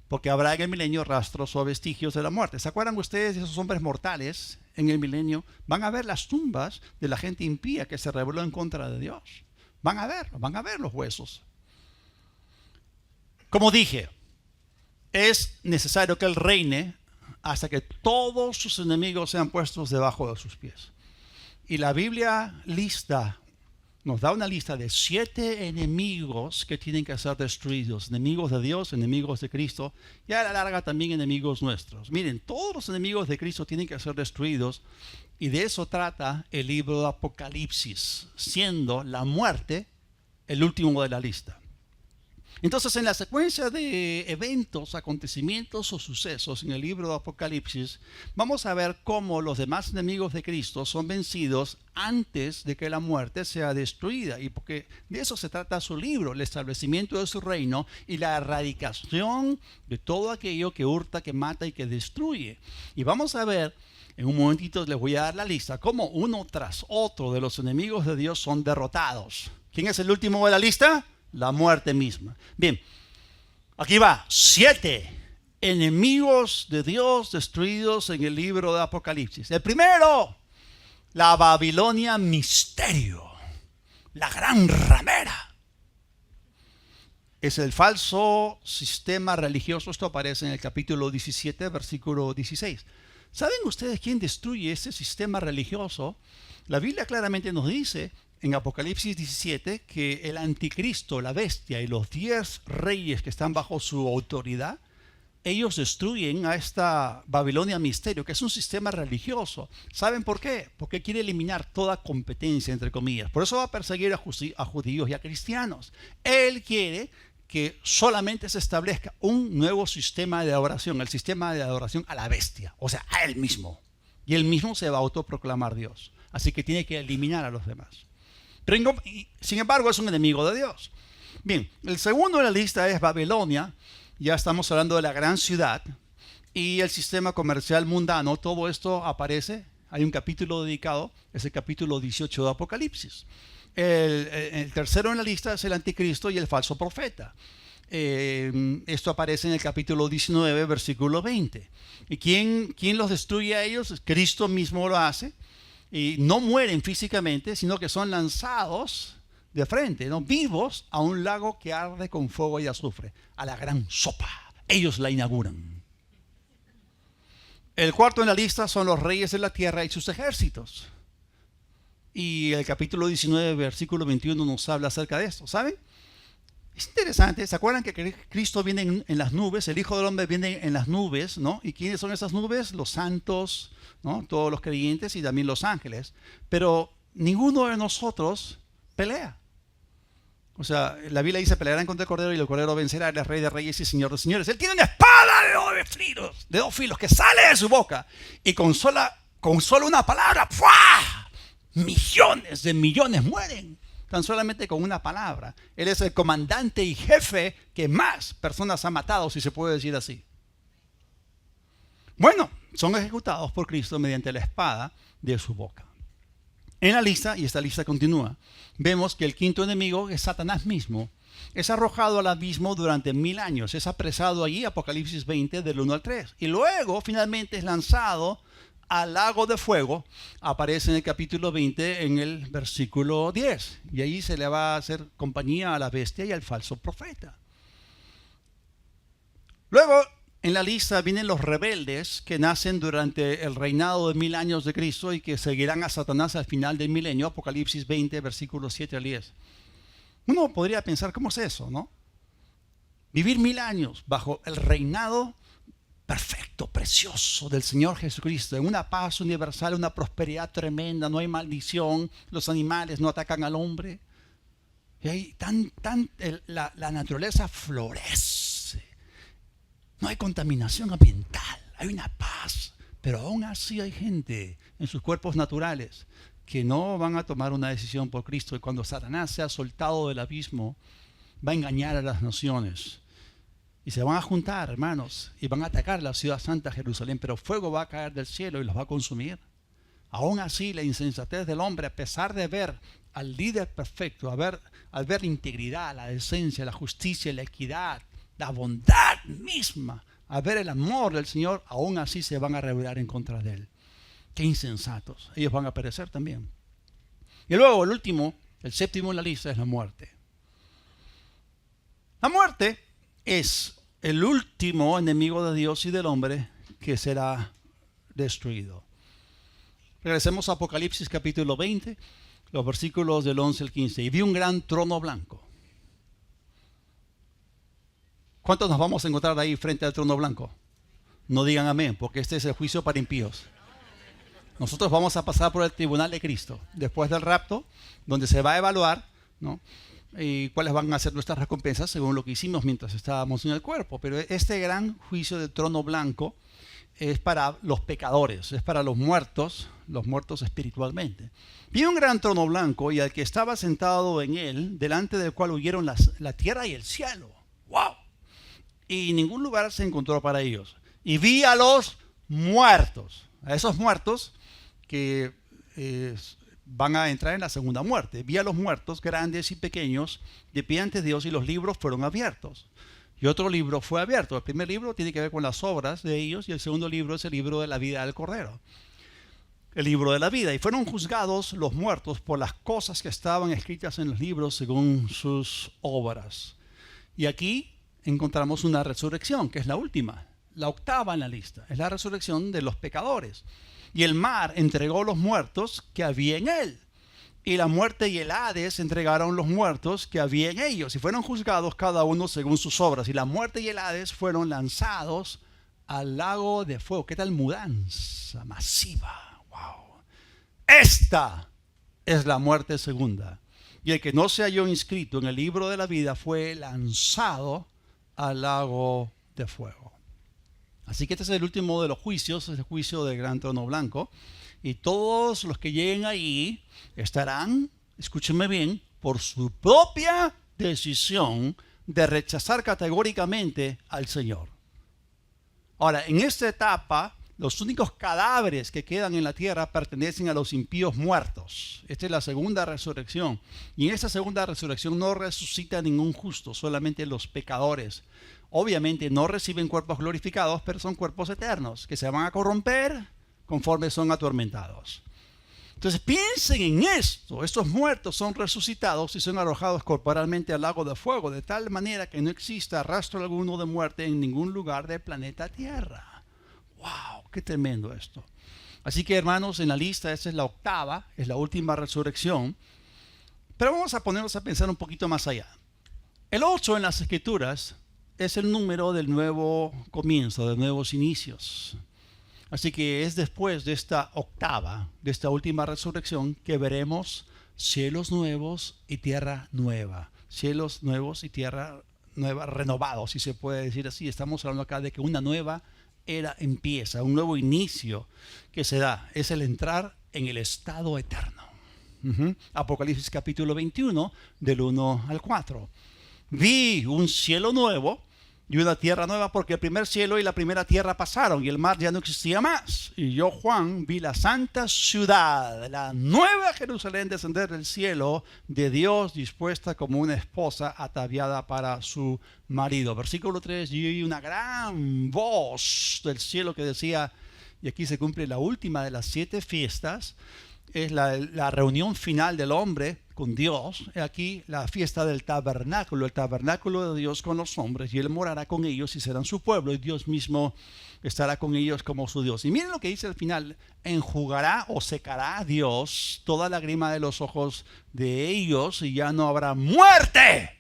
Porque habrá en el milenio rastros o vestigios de la muerte. ¿Se acuerdan ustedes de esos hombres mortales en el milenio? Van a ver las tumbas de la gente impía que se rebeló en contra de Dios. Van a ver los huesos. Como dije, es necesario que Él reine hasta que todos sus enemigos sean puestos debajo de sus pies. Y la Biblia lista nos da una lista de 7 enemigos que tienen que ser destruidos. Enemigos de Dios, enemigos de Cristo y a la larga también enemigos nuestros. Miren, todos los enemigos de Cristo tienen que ser destruidos y de eso trata el libro de Apocalipsis, siendo la muerte el último de la lista. Entonces, en la secuencia de eventos, acontecimientos o sucesos en el libro de Apocalipsis, vamos a ver cómo los demás enemigos de Cristo son vencidos antes de que la muerte sea destruida. Y porque de eso se trata su libro, el establecimiento de su reino y la erradicación de todo aquello que hurta, que mata y que destruye. Y vamos a ver, en un momentito les voy a dar la lista, cómo uno tras otro de los enemigos de Dios son derrotados. ¿Quién es el último de la lista? La muerte misma. Bien, aquí va, 7 enemigos de Dios destruidos en el libro de Apocalipsis. El primero, la Babilonia misterio, la gran ramera. Es el falso sistema religioso. Esto aparece en el capítulo 17, versículo 16. ¿Saben ustedes quién destruye ese sistema religioso? La Biblia claramente nos dice en Apocalipsis 17 que el anticristo, la bestia y los 10 reyes que están bajo su autoridad, ellos destruyen a esta Babilonia misterio, que es un sistema religioso. ¿Saben por qué? Porque quiere eliminar toda competencia, entre comillas. Por eso va a perseguir a judíos y a cristianos. Él quiere que solamente se establezca un nuevo sistema de adoración, el sistema de adoración a la bestia, o sea, a él mismo. Y él mismo se va a autoproclamar Dios. Así que tiene que eliminar a los demás. Pero, sin embargo, es un enemigo de Dios. Bien, el segundo en la lista es Babilonia. Ya estamos hablando de la gran ciudad y el sistema comercial mundano. Todo esto aparece. Hay un capítulo dedicado, es el capítulo 18 de Apocalipsis. El tercero en la lista es el anticristo y el falso profeta. Esto aparece en el capítulo 19, versículo 20. ¿Y quién los destruye a ellos? Cristo mismo lo hace. Y no mueren físicamente, sino que son lanzados de frente, ¿no? Vivos a un lago que arde con fuego y azufre, a la gran sopa. Ellos la inauguran. El cuarto en la lista son los reyes de la tierra y sus ejércitos. Y el capítulo 19, versículo 21 nos habla acerca de esto, ¿saben? Es interesante, ¿se acuerdan que Cristo viene en las nubes? El Hijo del Hombre viene en las nubes, ¿no? ¿Y quiénes son esas nubes? Los santos, ¿no? Todos los creyentes y también los ángeles. Pero ninguno de nosotros pelea. O sea, la Biblia dice, pelearán contra el Cordero y el Cordero vencerá. Él es Rey de Reyes y Señor de Señores. Él tiene una espada de dos filos que sale de su boca. Y con solo una palabra, ¡fua! Millones de millones mueren. Tan solamente con una palabra. Él es el comandante y jefe que más personas ha matado, si se puede decir así. Bueno, son ejecutados por Cristo mediante la espada de su boca. En la lista, y esta lista continúa, vemos que el quinto enemigo es Satanás mismo. Es arrojado al abismo durante 1000 años. Es apresado allí, Apocalipsis 20, del 1 al 3. Y luego, finalmente, es lanzado al lago de fuego. Aparece en el capítulo 20, en el versículo 10. Y ahí se le va a hacer compañía a la bestia y al falso profeta. Luego, en la lista vienen los rebeldes que nacen durante el reinado de 1000 años de Cristo y que seguirán a Satanás al final del milenio. Apocalipsis 20, versículos 7 al 10. Uno podría pensar, ¿cómo es eso, no? Vivir 1000 años bajo el reinado perfecto, precioso del Señor Jesucristo, en una paz universal, una prosperidad tremenda, no hay maldición, los animales no atacan al hombre. Y ahí la naturaleza florece. No hay contaminación ambiental, hay una paz. Pero aún así hay gente en sus cuerpos naturales que no van a tomar una decisión por Cristo. Y cuando Satanás sea soltado del abismo, va a engañar a las naciones. Y se van a juntar, hermanos, y van a atacar la ciudad santa Jerusalén. Pero fuego va a caer del cielo y los va a consumir. Aún así, la insensatez del hombre, a pesar de ver al líder perfecto, al ver la integridad, la decencia, la justicia, la equidad, la bondad misma, al ver el amor del Señor, aún así se van a rebelar en contra de Él. Qué insensatos. Ellos van a perecer también. Y luego el último, el séptimo en la lista, es la muerte. La muerte es el último enemigo de Dios y del hombre que será destruido. Regresemos a Apocalipsis capítulo 20. los versículos del 11 al 15. Y vi un gran trono blanco. ¿Cuántos nos vamos a encontrar ahí frente al trono blanco? No digan amén, porque este es el juicio para impíos. Nosotros vamos a pasar por el tribunal de Cristo después del rapto, donde se va a evaluar, ¿no?, y cuáles van a ser nuestras recompensas según lo que hicimos mientras estábamos en el cuerpo. Pero este gran juicio del trono blanco es para los pecadores, es para los muertos espiritualmente. Vi un gran trono blanco y al que estaba sentado en él, delante del cual huyeron la tierra y el cielo. ¡Wow! Y ningún lugar se encontró para ellos. Y vi a los muertos, a esos muertos que van a entrar en la segunda muerte. Vi a los muertos, grandes y pequeños, de pie ante Dios, y los libros fueron abiertos. Y otro libro fue abierto. El primer libro tiene que ver con las obras de ellos, y el segundo libro es el libro de la vida del Cordero. El libro de la vida. Y fueron juzgados los muertos por las cosas que estaban escritas en los libros según sus obras. Y aquí encontramos una resurrección, que es la última, la octava en la lista. Es la resurrección de los pecadores. Y el mar entregó los muertos que había en él. Y la muerte y el Hades entregaron los muertos que había en ellos. Y fueron juzgados cada uno según sus obras. Y la muerte y el Hades fueron lanzados al lago de fuego. ¿Qué tal mudanza masiva? ¡Wow! Esta es la muerte segunda. Y el que no se halló inscrito en el libro de la vida fue lanzado al lago de fuego. Así que este es el último de los juicios, es el juicio del gran trono blanco. Y todos los que lleguen ahí estarán, escúchenme bien, por su propia decisión de rechazar categóricamente al Señor. Ahora, en esta etapa, los únicos cadáveres que quedan en la tierra pertenecen a los impíos muertos. Esta es la segunda resurrección. Y en esta segunda resurrección no resucita ningún justo, solamente los pecadores. Obviamente no reciben cuerpos glorificados, pero son cuerpos eternos, que se van a corromper conforme son atormentados. Entonces piensen en esto. Estos muertos son resucitados y son arrojados corporalmente al lago de fuego, de tal manera que no exista rastro alguno de muerte en ningún lugar del planeta Tierra. ¡Wow! ¡Qué tremendo esto! Así que, hermanos, en la lista, esta es la octava, es la última resurrección. Pero vamos a ponernos a pensar un poquito más allá. El 8 en las Escrituras es el número del nuevo comienzo, de nuevos inicios. Así que es después de esta octava, de esta última resurrección, que veremos cielos nuevos y tierra nueva. Cielos nuevos y tierra nueva, renovados, si se puede decir así. Estamos hablando acá de que una nueva era empieza, un nuevo inicio que se da. Es el entrar en el estado eterno. Apocalipsis capítulo 21, del 1 al 4. Vi un cielo nuevo y una tierra nueva, porque el primer cielo y la primera tierra pasaron y el mar ya no existía más. Y yo, Juan, vi la santa ciudad, la nueva Jerusalén, descender del cielo de Dios, dispuesta como una esposa ataviada para su marido. Versículo 3, y oí una gran voz del cielo que decía, y aquí se cumple la última de las 7 fiestas, es la reunión final del hombre con Dios. Aquí la fiesta del tabernáculo, el tabernáculo de Dios con los hombres, y Él morará con ellos y serán su pueblo, y Dios mismo estará con ellos como su Dios. Y miren lo que dice al final: enjugará o secará Dios toda lágrima de los ojos de ellos, y ya no habrá muerte,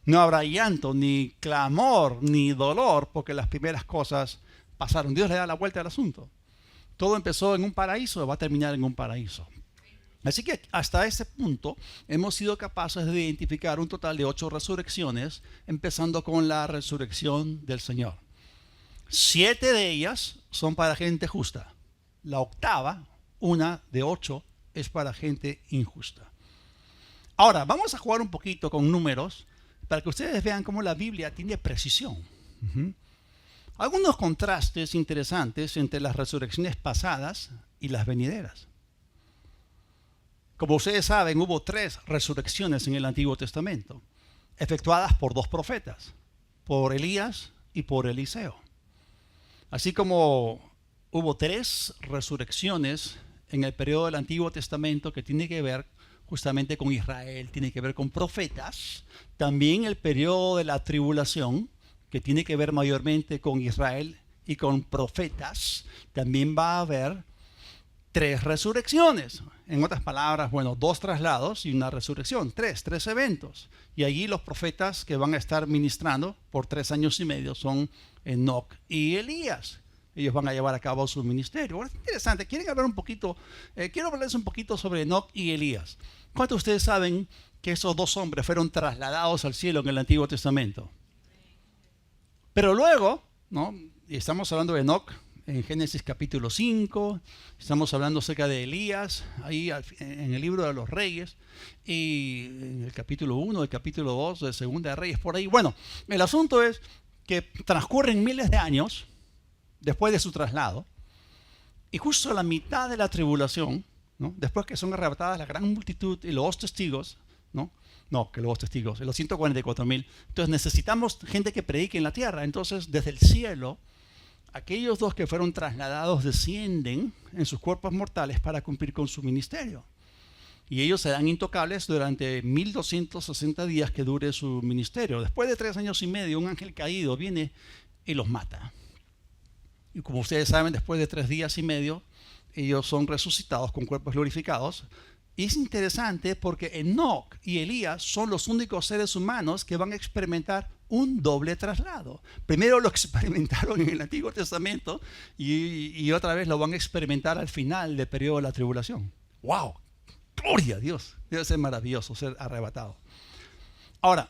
no habrá llanto, ni clamor, ni dolor, porque las primeras cosas pasaron. Dios le da la vuelta al asunto. Todo empezó en un paraíso, va a terminar en un paraíso. Así que hasta este punto hemos sido capaces de identificar un total de 8 resurrecciones, empezando con la resurrección del Señor. 7 de ellas son para gente justa. La octava, una de 8, es para gente injusta. Ahora, vamos a jugar un poquito con números para que ustedes vean cómo la Biblia tiene precisión. Algunos contrastes interesantes entre las resurrecciones pasadas y las venideras. Como ustedes saben, hubo 3 resurrecciones en el Antiguo Testamento, efectuadas por 2 profetas, por Elías y por Eliseo. Así como hubo 3 resurrecciones en el periodo del Antiguo Testamento que tiene que ver justamente con Israel, tiene que ver con profetas, también el periodo de la tribulación, que tiene que ver mayormente con Israel y con profetas, también va a haber 3 resurrecciones. En otras palabras, bueno, 2 traslados y una resurrección, tres eventos. Y allí los profetas que van a estar ministrando por 3 años y medio son Enoc y Elías. Ellos van a llevar a cabo su ministerio. Ahora, es interesante, quiero hablarles un poquito sobre Enoc y Elías. ¿Cuántos de ustedes saben que esos 2 hombres fueron trasladados al cielo en el Antiguo Testamento? Pero luego, ¿no? Y estamos hablando de Enoc en Génesis capítulo 5, estamos hablando acerca de Elías, ahí en el libro de los Reyes, y en el capítulo 1, el capítulo 2 de Segunda de Reyes, por ahí. Bueno, el asunto es que transcurren miles de años después de su traslado, y justo a la mitad de la tribulación, ¿no? Después que son arrebatadas la gran multitud y los testigos, los 144,000. Entonces necesitamos gente que predique en la tierra. Entonces desde el cielo, aquellos 2 que fueron trasladados descienden en sus cuerpos mortales para cumplir con su ministerio. Y ellos serán intocables durante 1260 días que dure su ministerio. Después de 3 años y medio, un ángel caído viene y los mata. Y como ustedes saben, después de 3 días y medio, ellos son resucitados con cuerpos glorificados. Y es interesante porque Enoc y Elías son los únicos seres humanos que van a experimentar un doble traslado. Primero lo experimentaron en el Antiguo Testamento y otra vez lo van a experimentar al final del periodo de la tribulación. ¡Wow! ¡Gloria a Dios! Debe ser maravilloso ser arrebatado. Ahora,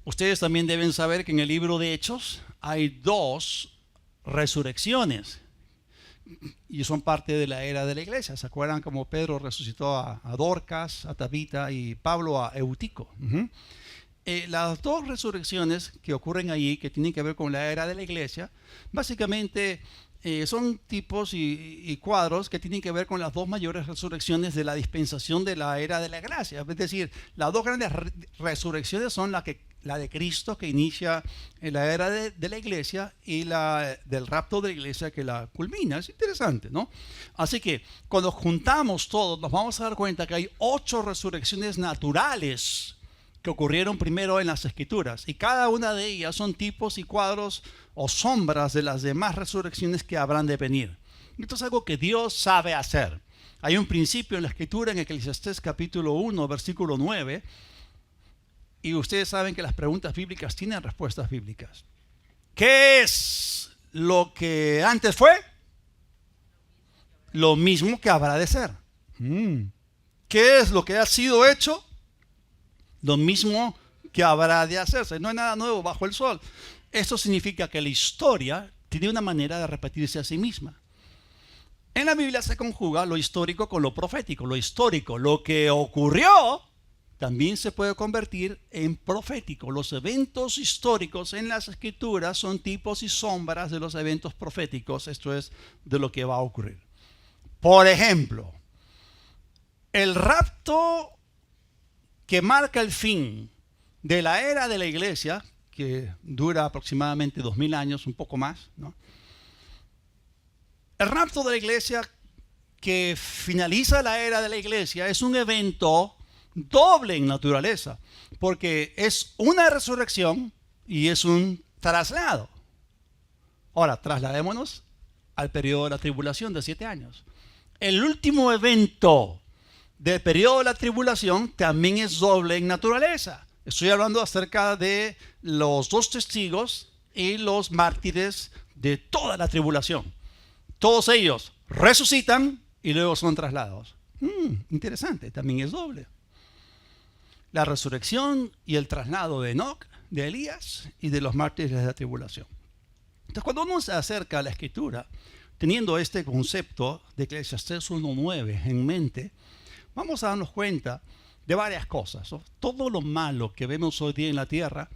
ustedes también deben saber que en el libro de Hechos hay 2 resurrecciones y son parte de la era de la iglesia. ¿Se acuerdan cómo Pedro resucitó a Dorcas, a Tabita y Pablo a Eutico? Las 2 resurrecciones que ocurren allí, que tienen que ver con la era de la iglesia, básicamente son tipos y cuadros que tienen que ver con las 2 mayores resurrecciones de la dispensación de la era de la gracia. Es decir, las 2 grandes resurrecciones son la de Cristo, que inicia la era de la iglesia, y la del rapto de la iglesia, que la culmina. Es interesante, ¿no? Así que cuando juntamos todo, nos vamos a dar cuenta que hay 8 resurrecciones naturales que ocurrieron primero en las Escrituras, y cada una de ellas son tipos y cuadros o sombras de las demás resurrecciones que habrán de venir. Esto es algo que Dios sabe hacer. Hay un principio en la Escritura, en Eclesiastés capítulo 1, versículo 9, y ustedes saben que las preguntas bíblicas tienen respuestas bíblicas. ¿Qué es lo que antes fue? Lo mismo que habrá de ser. ¿Qué es lo que ha sido hecho? Lo mismo que habrá de hacerse. No hay nada nuevo bajo el sol. Esto significa que la historia tiene una manera de repetirse a sí misma. En la Biblia se conjuga lo histórico con lo profético. Lo histórico, lo que ocurrió, también se puede convertir en profético. Los eventos históricos en las Escrituras son tipos y sombras de los eventos proféticos. Esto es de lo que va a ocurrir. Por ejemplo, el rapto que marca el fin de la era de la iglesia, que dura aproximadamente 2000 años, un poco más, ¿no? El rapto de la iglesia que finaliza la era de la iglesia es un evento doble en naturaleza, porque es una resurrección y es un traslado. Ahora, trasladémonos al periodo de la tribulación de 7 años. El último evento del periodo de la tribulación también es doble en naturaleza. Estoy hablando acerca de los 2 testigos y los mártires de toda la tribulación. Todos ellos resucitan y luego son trasladados. Interesante, también es doble. La resurrección y el traslado de Enoc, de Elías y de los mártires de la tribulación. Entonces, cuando uno se acerca a la Escritura, teniendo este concepto de Eclesiastés 1:9 en mente, vamos a darnos cuenta de varias cosas, ¿no? Todo lo malo que vemos hoy día en la tierra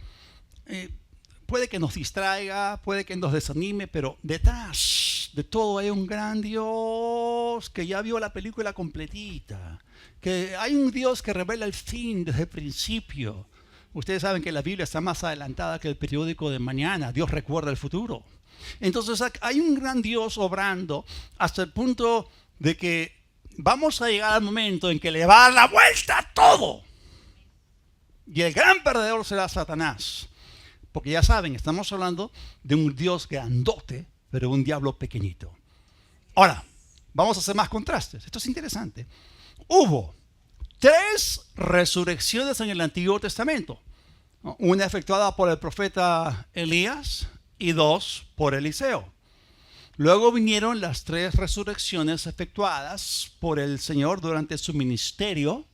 puede que nos distraiga, puede que nos desanime, pero detrás de todo hay un gran Dios que ya vio la película completita, que hay un Dios que revela el fin desde el principio. Ustedes saben que la Biblia está más adelantada que el periódico de mañana. Dios recuerda el futuro. Entonces hay un gran Dios obrando hasta el punto de que vamos a llegar al momento en que le va a dar la vuelta a todo. Y el gran perdedor será Satanás. Porque ya saben, estamos hablando de un Dios grandote, pero un diablo pequeñito. Ahora, vamos a hacer más contrastes. Esto es interesante. Hubo tres resurrecciones en el Antiguo Testamento. Una efectuada por el profeta Elías y dos por Eliseo. Luego vinieron las tres resurrecciones efectuadas por el Señor durante su ministerio.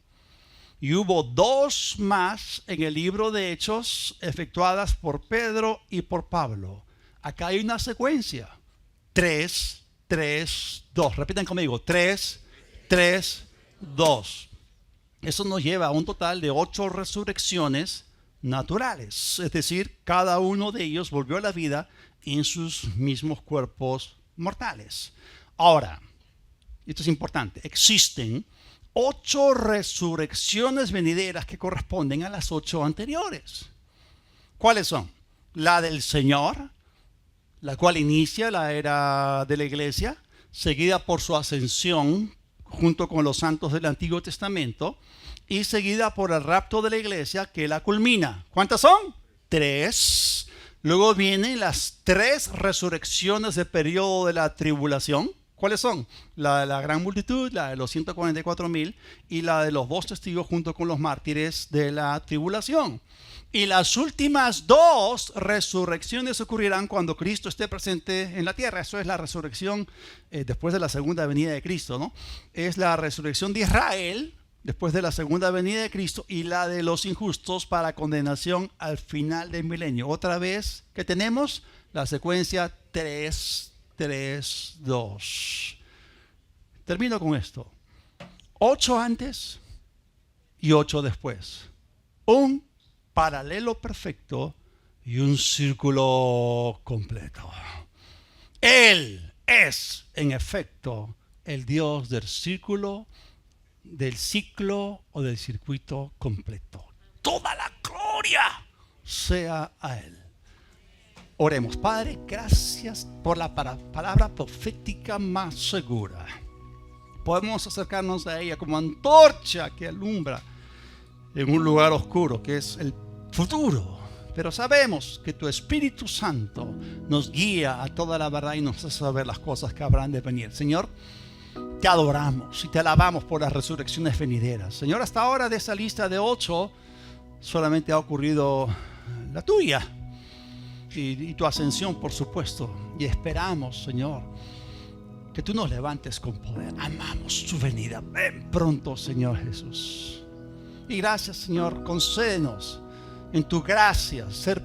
Y hubo dos más en el libro de Hechos efectuadas por Pedro y por Pablo. Acá hay una secuencia. 3, 3, 2. Repitan conmigo. 3, 3, 2. Eso nos lleva a un total de 8 resurrecciones naturales. Es decir, cada uno de ellos volvió a la vida en sus mismos cuerpos mortales. Ahora, esto es importante, existen 8 resurrecciones venideras que corresponden a las 8 anteriores. ¿Cuáles son? La del Señor, la cual inicia la era de la iglesia, seguida por su ascensión junto con los santos del Antiguo Testamento y seguida por el rapto de la iglesia que la culmina. ¿Cuántas son? 3. Luego vienen las 3 resurrecciones del periodo de la tribulación. ¿Cuáles son? La de la gran multitud, la de los 144,000 y la de los 2 testigos junto con los mártires de la tribulación. Y las últimas 2 resurrecciones ocurrirán cuando Cristo esté presente en la tierra. Eso es la resurrección después de la segunda venida de Cristo, ¿no? Es la resurrección de Israel después de la segunda venida de Cristo y la de los injustos para condenación al final del milenio. Otra vez que tenemos la secuencia 3, 3, 2. Termino con esto. 8 antes y 8 después. Un paralelo perfecto y un círculo completo. Él es, en efecto, el Dios del círculo, del ciclo o del circuito completo. Toda la gloria sea a Él. Oremos. Padre, gracias por la palabra profética más segura. Podemos acercarnos a ella como antorcha que alumbra en un lugar oscuro que es el futuro. Pero sabemos que tu Espíritu Santo nos guía a toda la verdad y nos hace saber las cosas que habrán de venir. Señor, te adoramos y te alabamos por las resurrecciones venideras. Señor, hasta ahora de esa lista de 8 solamente ha ocurrido la tuya y tu ascensión, por supuesto. Y esperamos, Señor, que tú nos levantes con poder. Amamos tu venida. Ven pronto, Señor Jesús. Y gracias, Señor, concédenos en tu gracia ser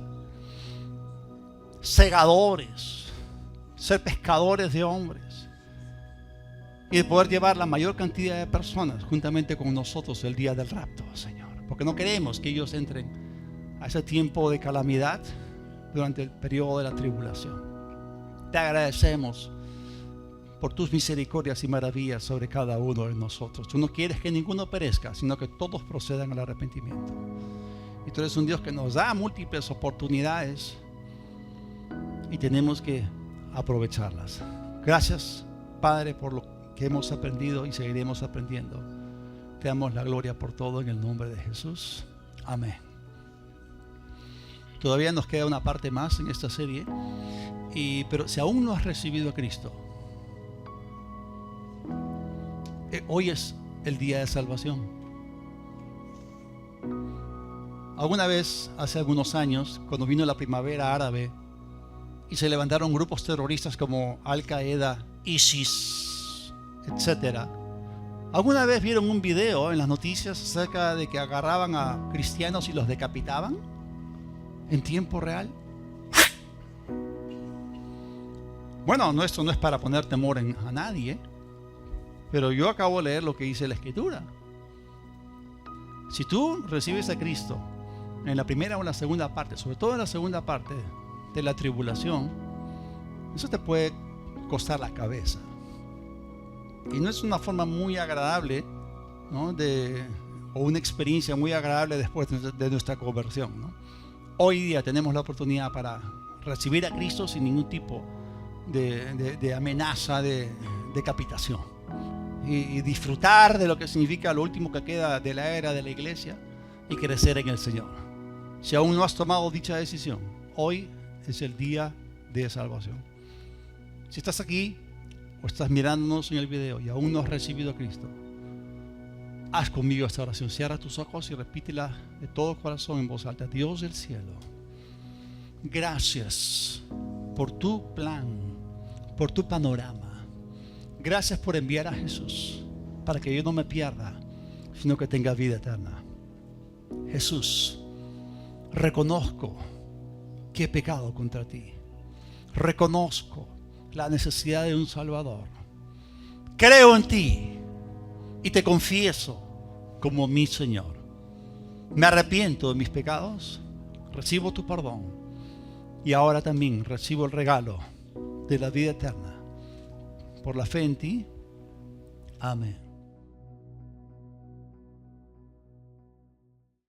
segadores, ser pescadores de hombres y de poder llevar la mayor cantidad de personas juntamente con nosotros el día del rapto, Señor. Porque no queremos que ellos entren a ese tiempo de calamidad durante el periodo de la tribulación. Te agradecemos por tus misericordias y maravillas sobre cada uno de nosotros. Tú no quieres que ninguno perezca, sino que todos procedan al arrepentimiento. Y tú eres un Dios que nos da múltiples oportunidades y tenemos que aprovecharlas. Gracias, Padre, por lo que hemos aprendido y seguiremos aprendiendo. Te damos la gloria por todo en el nombre de Jesús. Amén. Todavía nos queda una parte más en esta serie, pero si aún no has recibido a Cristo, hoy es el día de salvación. Alguna vez, hace algunos años, cuando vino la primavera árabe y se levantaron grupos terroristas como Al-Qaeda, ISIS, etc., ¿alguna vez vieron un video en las noticias acerca de que agarraban a cristianos y los decapitaban en tiempo real? Bueno, esto no es para poner temor a nadie, pero yo acabo de leer lo que dice la Escritura. Si tú recibes a Cristo en la primera o en la segunda parte, sobre todo en la segunda parte de la tribulación, eso te puede costar la cabeza. Y no es una forma muy agradable, ¿no? O una experiencia muy agradable después de nuestra conversión, ¿no? Hoy día tenemos la oportunidad para recibir a Cristo sin ningún tipo de amenaza de decapitación y disfrutar de lo que significa lo último que queda de la era de la iglesia y crecer en el Señor. Si aún no has tomado dicha decisión, hoy es el día de salvación. Si estás aquí o estás mirándonos en el video y aún no has recibido a Cristo, Haz conmigo esta oración. Cierra tus ojos y repítela de todo corazón en voz alta. Dios del cielo, gracias por tu plan, por tu panorama. Gracias por enviar a Jesús para que yo no me pierda, sino que tenga vida eterna. Jesús, reconozco que he pecado contra ti. Reconozco la necesidad de un Salvador. Creo en ti y te confieso como mi Señor. Me arrepiento de mis pecados, recibo tu perdón y ahora también recibo el regalo de la vida eterna. Por la fe en ti. Amén.